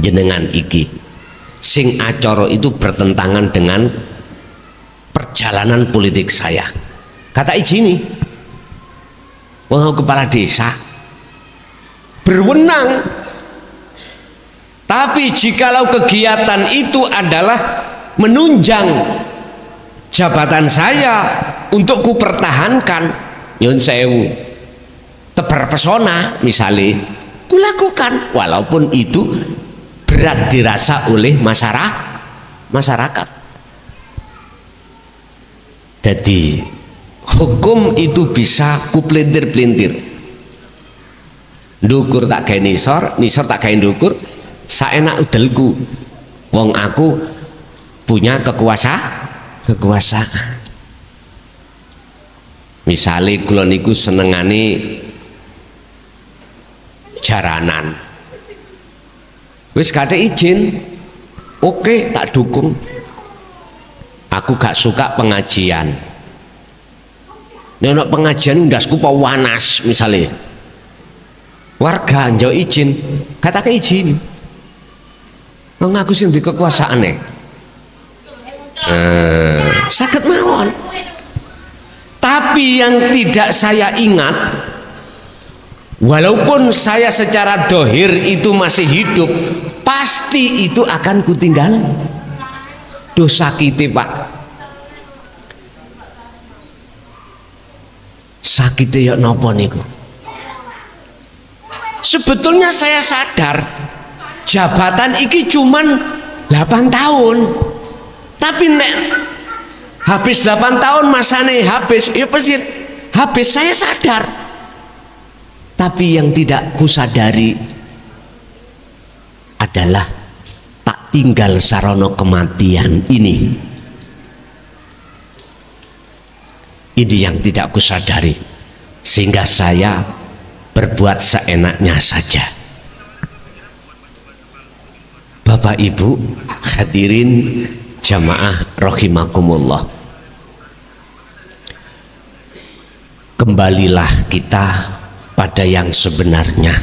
jenengan iki, sing acara itu bertentangan dengan perjalanan politik saya, kata izini wong kepala desa berwenang. Tapi jikalau kegiatan itu adalah menunjang jabatan saya untuk kupertahankan, nyun sewu, tebar pesona misalnya, kulakukan walaupun itu berat dirasa oleh masyarakat. Jadi hukum itu bisa kupelintir-pelintir, ndukur tak gawe nisor, nisor tak gawe ndukur, saenak udelku, wong aku punya kekuasaan. Misalnya kula niku senengane jaranan, wis gak ada izin, oke tak dukung. Aku gak suka pengajian, nek pengajian ndasku pawanas misalnya, warga njau izin, kata ke izin, wong aku sing di kekuasaane, saged mawon. Tapi yang tidak saya ingat, walaupun saya secara dohir itu masih hidup, pasti itu akan kutinggal. Dosa kita Pak, sakitnya ya nopo niku, sebetulnya saya sadar jabatan iki cuman 8 tahun, tapi nek habis 8 tahun masane habis, ya pasti habis, saya sadar. Tapi yang tidak kusadari adalah tak tinggal sarono kematian ini. Ini yang tidak kusadari, sehingga saya berbuat seenaknya saja. Bapak Ibu hadirin jamaah rahimakumullah, kembalilah kita pada yang sebenarnya.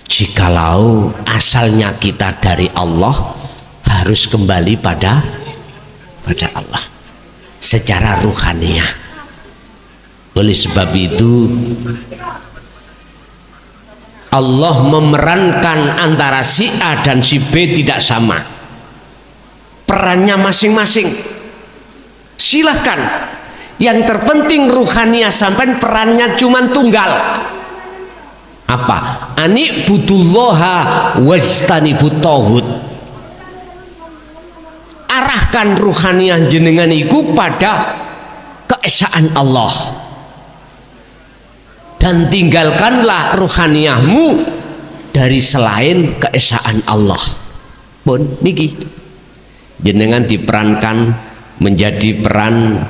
Jikalau asalnya kita dari Allah, harus kembali pada Allah secara ruhaniah. Oleh sebab itu Allah memerankan antara si A dan si B tidak sama, perannya masing-masing. Silahkan, yang terpenting ruhaniah sampai perannya cuma tunggal. Apa? Ani butullaha wajtanibut tauhid. Arahkan ruhaniah jenengan iku pada keesaan Allah, dan tinggalkanlah ruhaniahmu dari selain keesaan Allah. Pun niki jenengan diperankan menjadi peran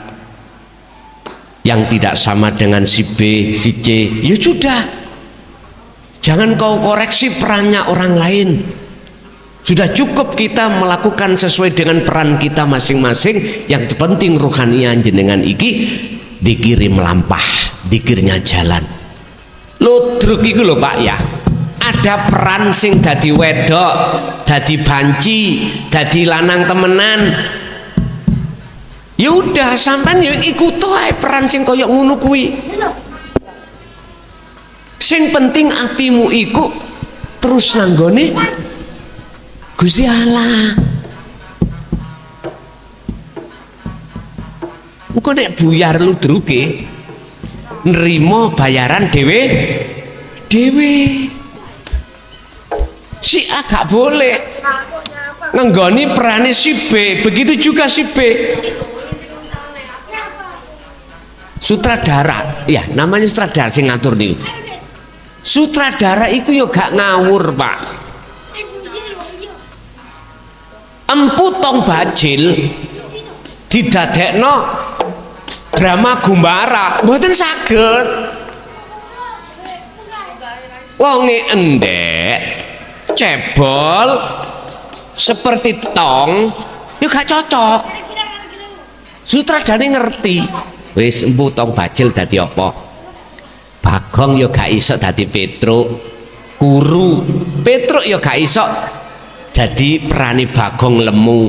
yang tidak sama dengan si B, si C, ya sudah, jangan kau koreksi perannya orang lain. Sudah cukup kita melakukan sesuai dengan peran kita masing-masing. Yang terpenting ruhaniah jenengan iki dikirim melampah, dikirnya jalan. Ludruk iku lho Pak ya, ada peran sing dadi wedok, dadi banci, dadi lanang temenan. Ya udah, sampean ya ikut ae peran sing kaya ngono kuwi. Sing penting atimu iku terus nanggone Gusti Allah. Engko nek buyar ludruke nrimo bayaran dhewe. Si A gak boleh ngenggoni perane si B, begitu juga si B. Sutradara, ya namanya sutradara sing ngatur nih. Sutradara iku yo gak ngawur Pak. Empu Tong Bajil didadekno drama Gumbara, mboten saged. Wonge endek, cebol seperti tong, yo gak cocok. Sutradara ngerti. Wis Empu Tong Bajil dadi apa? Bagong yo gak iso dadi Petruk, Guru Petruk yo gak iso jadi perane Bagong lemu.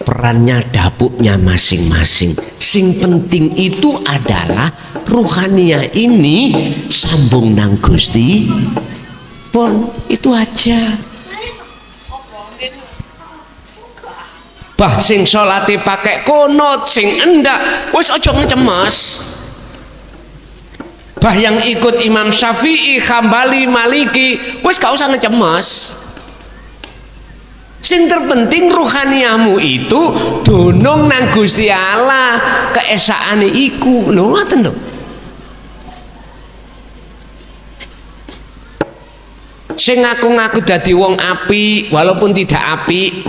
Perannya dapuknya masing-masing. Sing penting itu adalah ruhaniah ini sambung nang Gusti pun, itu aja. Bah sing salate pakai kunut, sing endak wis aja ngecemes. Bah yang ikut Imam Syafi'i, Hambali, Maliki wis gak usah ngecemes. Sing terpenting ruhaniahmu itu dunung nang Gusti Allah, keesaane iku lho, ngoten lho. Sing ngaku-ngaku dadi wong apik walaupun tidak apik,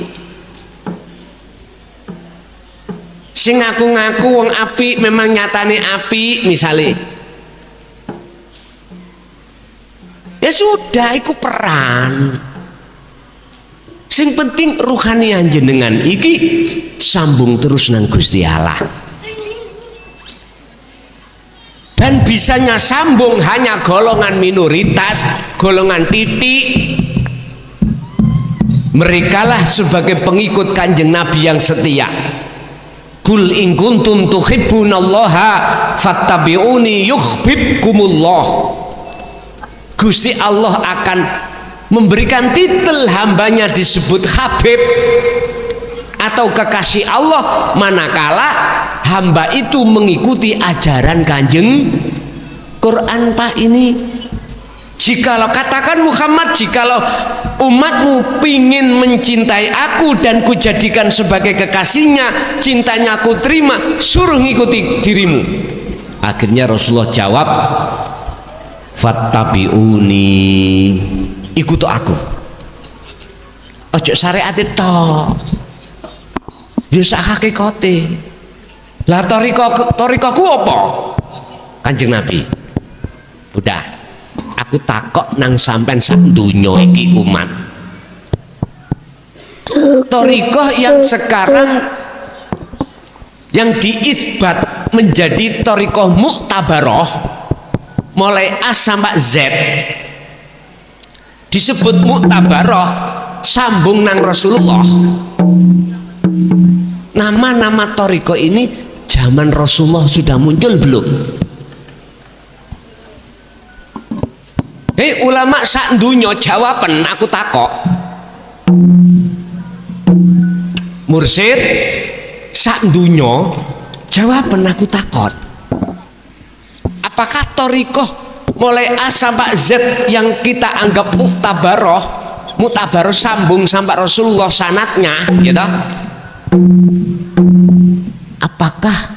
sing ngaku-ngaku wong apik memang nyatane apik misalnya, ya sudah, iku peran. Sing penting ruhaniah jenengan iki sambung terus nang Gusti Allah, dan bisanya sambung hanya golongan minoritas, golongan titik. Merekalah sebagai pengikut Kanjeng Nabi yang setia. Kul in kuntum tuhibbunallaha fattabi'uni yuhibbukumullah. Gusti Allah akan memberikan titel hambanya disebut Habib atau kekasih Allah manakala hamba itu mengikuti ajaran Kanjeng Quran Pak ini. Jikalau katakan Muhammad, jikalau umatmu pingin mencintai aku dan kujadikan sebagai kekasihnya, cintanya aku terima, suruh ngikuti dirimu. Akhirnya Rasulullah jawab, fattabi'uni, ikuti aku. Ojo syariat itu ya sak hakikate. Lah torikoku apa? Kanjeng Nabi, udah aku takok nang sampean sak donya iki umat. Torikoh yang sekarang yang diisbat menjadi torikoh muktabaroh mulai A sampai Z disebut muktabaroh, sambung nang Rasulullah. Nama-nama torikoh ini zaman Rasulullah sudah muncul belum? Hei ulama sak dunya jawaban aku takok. Mursyid sak dunya jawaban aku takut. Apakah torikoh mulai A sampai Z yang kita anggap muktabaroh sambung sampai Rasulullah sanatnya gitu, apakah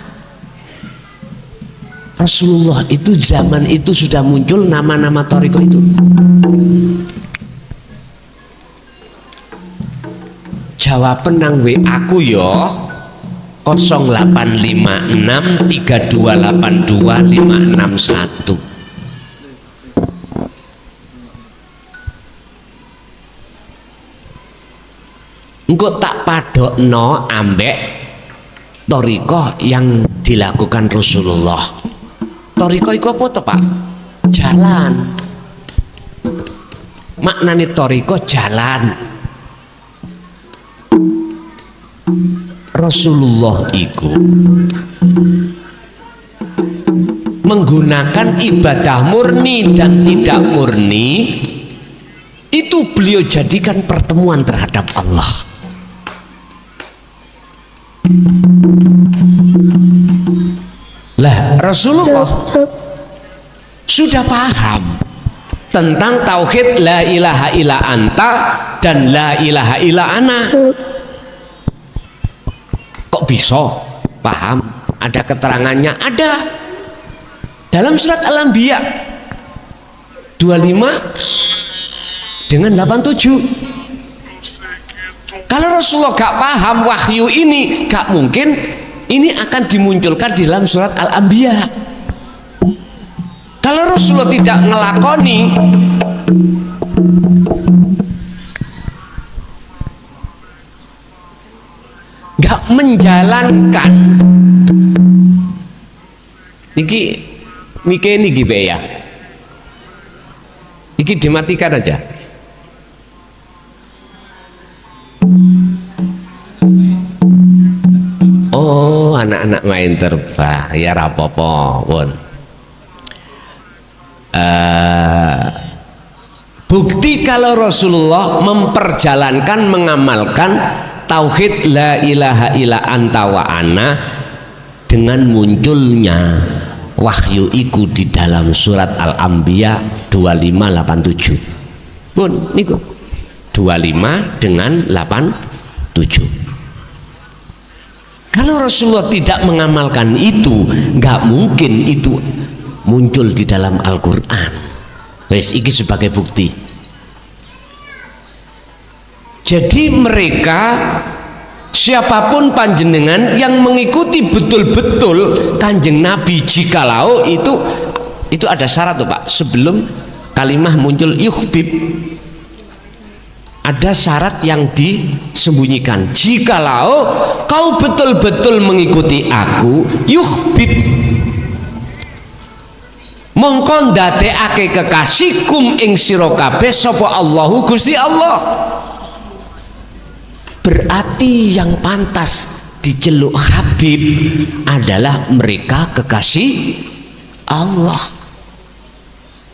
Rasulullah itu zaman itu sudah muncul nama-nama torikoh itu? Jawaban nang WA aku yo 08563282561561. Engko tak padokno ambek torikoh yang dilakukan Rasulullah. Torikoh iku apa to, Pak? Jalan. Maknane torikoh jalan. Rasulullah itu menggunakan ibadah murni dan tidak murni, itu beliau jadikan pertemuan terhadap Allah. Lah Rasulullah sudah paham tentang tauhid la ilaha illa anta dan la ilaha illa ana. Kok bisa paham? Ada keterangannya, ada dalam surat Al-Anbiya 25 dengan 87. Kalau Rasulullah gak paham wahyu ini, gak mungkin ini akan dimunculkan di dalam surat Al-Anbiya. Kalau Rasulullah tidak ngelakoni, gak menjalankan, niki ya, niki dimatikan aja. Oh, anak-anak main terbang ya rapopo pun. Bukti kalau Rasulullah memperjalankan, mengamalkan tauhid la ilaha illa anta wa ana dengan munculnya wahyu iku di dalam surat Al-Anbiya 2587. Pun niku 25 dengan 87. Kalau Rasulullah tidak mengamalkan itu, nggak mungkin itu muncul di dalam Al-Quran. Wes iki sebagai bukti. Jadi mereka, siapapun panjenengan yang mengikuti betul-betul Kanjeng Nabi, jikalau itu ada syarat tuh Pak, sebelum kalimah muncul yuhbib ada syarat yang disembunyikan. Jikalau kau betul-betul mengikuti aku, yuhbib, mongko ndadekake kekasihkum ing sira kabeh sapa Allahu Gusti Allah. Berarti yang pantas diceluk Habib adalah mereka kekasih Allah.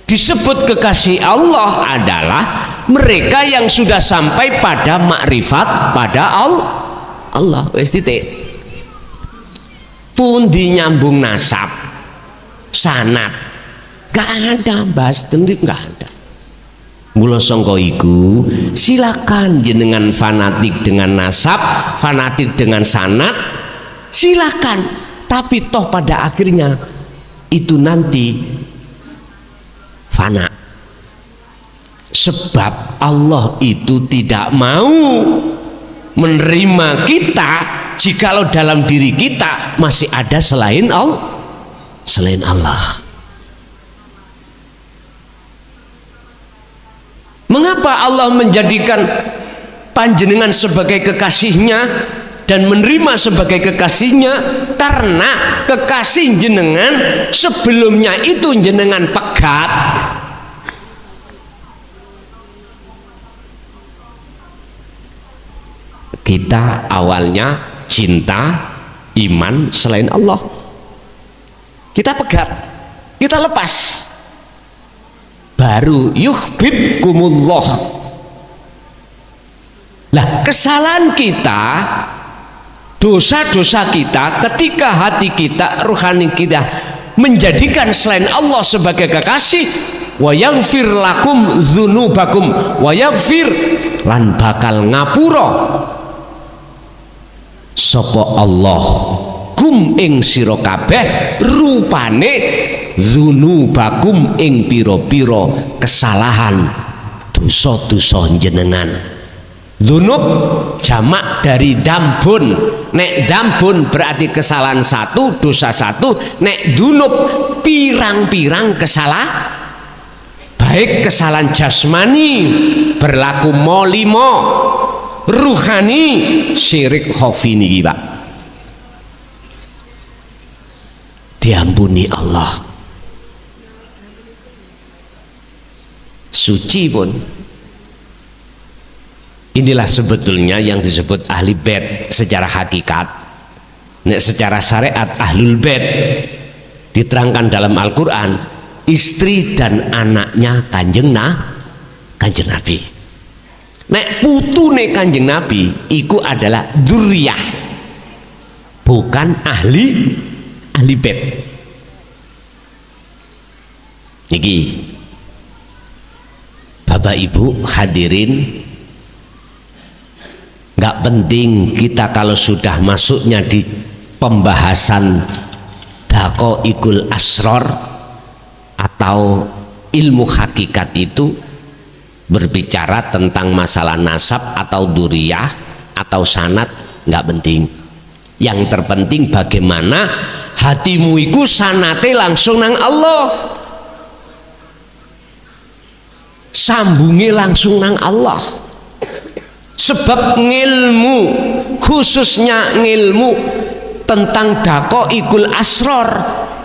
Disebut kekasih Allah adalah mereka yang sudah sampai pada makrifat pada Allah. Wis titik. Pun dinyambung nasab, sanad, Gak ada bahas tenrib, gak ada. Mula sangka iku silakan jenengan fanatik dengan nasab, fanatik dengan sanad, silakan. Tapi toh pada akhirnya itu nanti fana. Sebab Allah itu tidak mau menerima kita jikalau dalam diri kita masih ada selain Allah. Selain Allah. Mengapa Allah menjadikan panjenengan sebagai kekasihnya dan menerima sebagai kekasihnya? Karena kekasih jenengan sebelumnya itu jenengan pegat. Kita awalnya cinta, iman selain Allah. Kita pegat, kita lepas. Baru yuhibbukumullah. Lah kesalahan kita, dosa-dosa kita ketika hati kita, rohani kita menjadikan selain Allah sebagai kekasih, wa yaghfir lakum dzunubakum, wa yaghfir lan bakal ngapura sapa Allah kum ing sira kabeh rupane dzunubakum ing pira-pira kesalahan dosa-dosa jenengan. Dzunub jamak dari dambun. Nek dambun berarti kesalahan satu, dosa satu. Nek dzunub pirang-pirang kesalahan, baik kesalahan jasmani berlaku molimo, ruhani syirik khofi niki Pak, diampuni Allah, suci pun. Inilah sebetulnya yang disebut ahli bait secara hakikat. Nek secara syariat ahlul bait diterangkan dalam Al-Quran istri dan anaknya kanjeng Nabi. Nek putune kanjeng Nabi iku adalah dzurriyah, bukan ahli bait. Niki Bapak Ibu hadirin, nggak penting kita kalau sudah masuknya di pembahasan daqaiqul asrar atau ilmu hakikat itu berbicara tentang masalah nasab atau duriyah atau sanad, nggak penting. Yang terpenting bagaimana hatimu iku sanate langsung nang Allah, sambungi langsung nang Allah. Sebab ngilmu, khususnya ngilmu tentang daqaiqul asrar,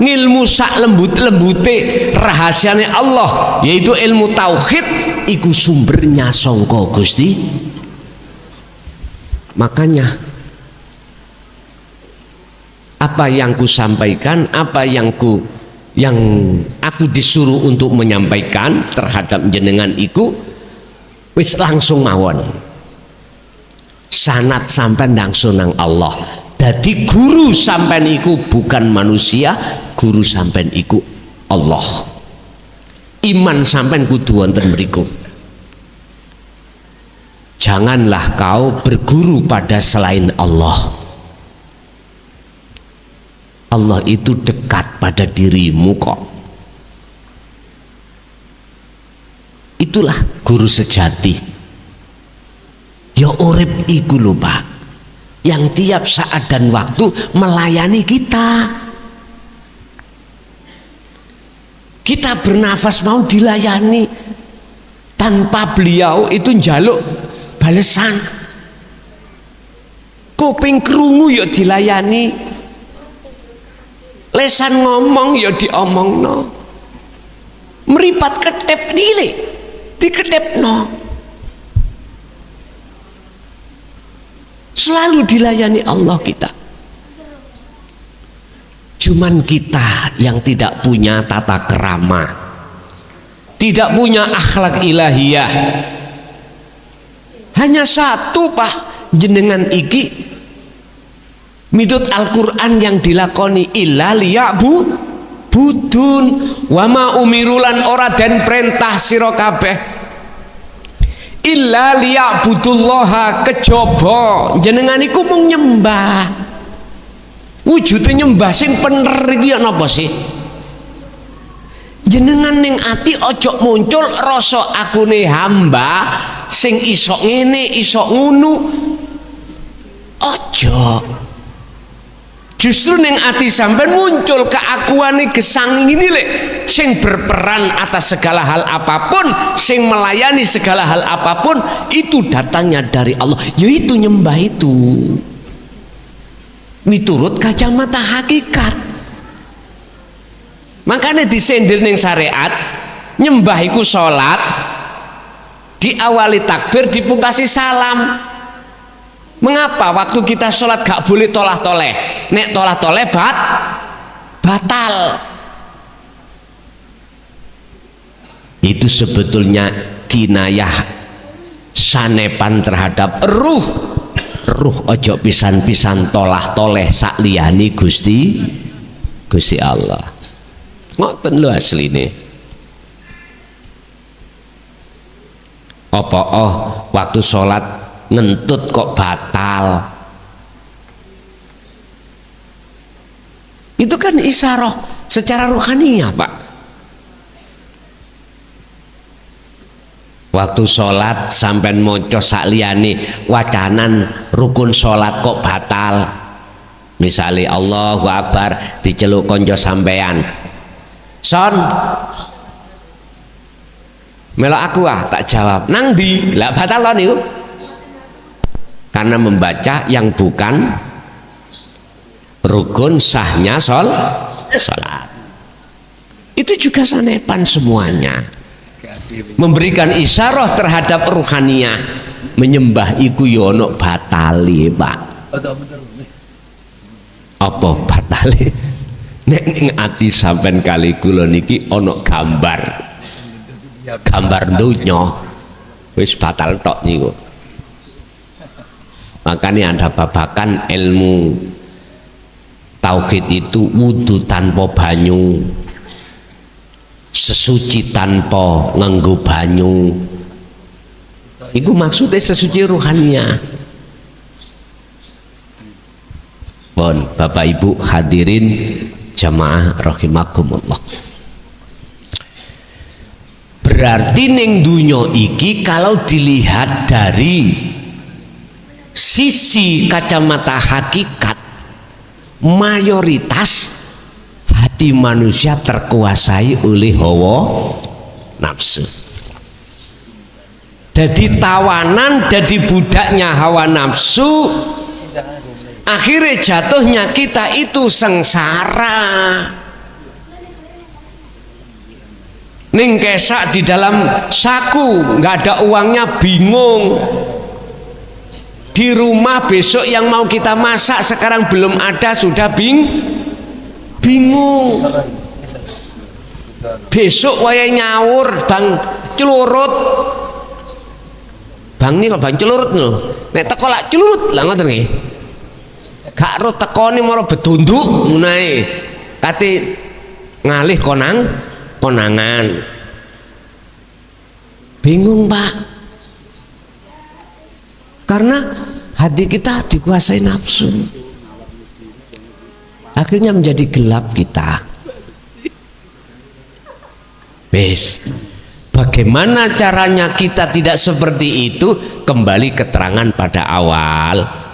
ngilmu sak lembut-lembute rahasiane Allah, yaitu ilmu tauhid, iku sumbernya sangka Gusti. Makanya apa yang ku sampaikan, apa yang aku disuruh untuk menyampaikan terhadap jenengan iku wis langsung mawon. Sanad sampean langsung nang Allah. Dadi guru sampean iku bukan manusia, guru sampean iku Allah. Iman sampean kudu wonten mriku. Janganlah kau berguru pada selain Allah. Allah itu dekat pada dirimu kok. Itulah guru sejati. Ya urip iku lho Pak, yang tiap saat dan waktu melayani kita. Kita bernafas mau dilayani, tanpa beliau itu njaluk balesan. Kuping krungu ya dilayani, lesan ngomong ya diomongno, meripat ketep dile diketepno. Selalu dilayani Allah kita. Cuman kita yang tidak punya tata kerama, tidak punya akhlak ilahiyah. Hanya satu Pak, jenengan iki midut Al-Quran yang dilakoni illa budun wama umirulan ora den perintah sira kabeh illa liya'budullaha kejaba jenengan iku mung nyembah. Wujude nyembah sing bener iki ya napa sih? Jenengan ning ati ojo muncul rasa akune hamba sing iso ngene iso ngunu, ojo. Justru ning ati sampean muncul keakuane gesang ini lek sing berperan atas segala hal apapun, sing melayani segala hal apapun itu datangnya dari Allah, yaitu nyembah itu miturut kacamata hakikat. Makanya disendir ning syariat nyembah iku salat diawali takbir dipungkasi salam. Mengapa waktu kita sholat gak boleh tolah-toleh? Nek tolah-toleh batal. Itu sebetulnya kinayah sanepan terhadap ruh ojo pisan-pisan tolah-toleh sak liyane Gusti Allah. Ngoten lho asline. Apa waktu sholat ngentut kok batal? Itu kan isyarah secara ruhaniyah, Pak. Waktu sholat sampean maca sak liyane wacanan rukun sholat kok batal. Misale Allahu Akbar diceluk konco sampean. Son melok aku tak jawab nang ndi lah batal to niku karena membaca yang bukan rukun sahnya sholat. Itu juga sanepan semuanya memberikan isyarah terhadap ruhaniyah. Menyembah iku yo ono batali, Pak. Apa batali? Nek ning ati sampean kali kula niki ana gambar donya wis batal tok niku. Makanya ada babakan ilmu tauhid itu wudu tanpa banyu, sesuci tanpa nganggo banyu. Iku maksudnya sesuci ruhannya. Bon, Bapak Ibu hadirin jamaah rahimakumullah. Berarti ning dunya iki kalau dilihat dari sisi kacamata hakikat, mayoritas hati manusia terkuasai oleh hawa nafsu. Jadi tawanan, jadi budaknya hawa nafsu, akhirnya jatuhnya kita itu sengsara. Ning kesak di dalam saku, nggak ada uangnya, bingung. Di rumah besok yang mau kita masak sekarang belum ada, sudah bingung. Besok waya nyawur bang celurut. Bang ini kok bang celurut loh. Nek teko lak celurut lah ngoten nggih. Gak ro tekone maro betunduk munae. Kate ngalih konangan. Bingung, Pak. Karena hati kita dikuasai nafsu. Akhirnya menjadi gelap kita. Wes. Bagaimana caranya kita tidak seperti itu? Kembali keterangan pada awal.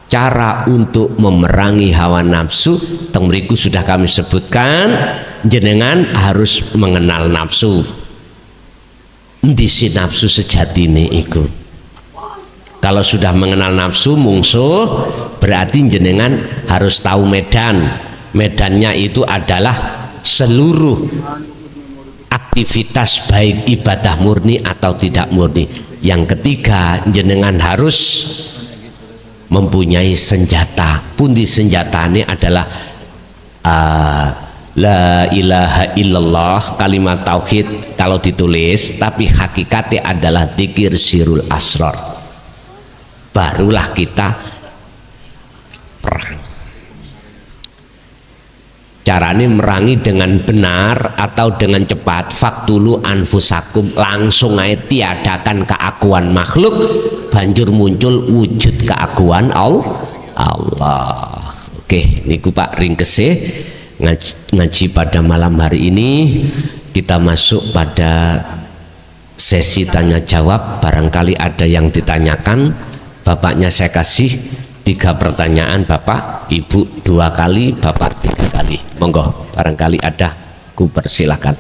Cara untuk memerangi hawa nafsu teng mriku sudah kami sebutkan. Jenengan harus mengenal nafsu. Endi si nafsu sejatine iku? Kalau sudah mengenal nafsu mungsuh, berarti jenengan harus tahu medannya itu adalah seluruh aktivitas baik ibadah murni atau tidak murni. Yang ketiga, jenengan harus mempunyai senjata. Pundi senjatane adalah la ilaha illallah, kalimat tauhid kalau ditulis, tapi hakikatnya adalah dzikir sirul asrar. Barulah kita perang. Carane merangi dengan benar atau dengan cepat. Faktulu anfusakum, langsung aja tiadakan keakuan makhluk, banjur muncul wujud keakuan Allah. Oke, niku Pak ringkese ngaji pada malam hari ini. Kita masuk pada sesi tanya jawab. Barangkali ada yang ditanyakan. Bapaknya saya kasih 3 pertanyaan, Bapak, Ibu 2 kali, Bapak 3 kali. Monggo, barangkali ada, ku persilakan.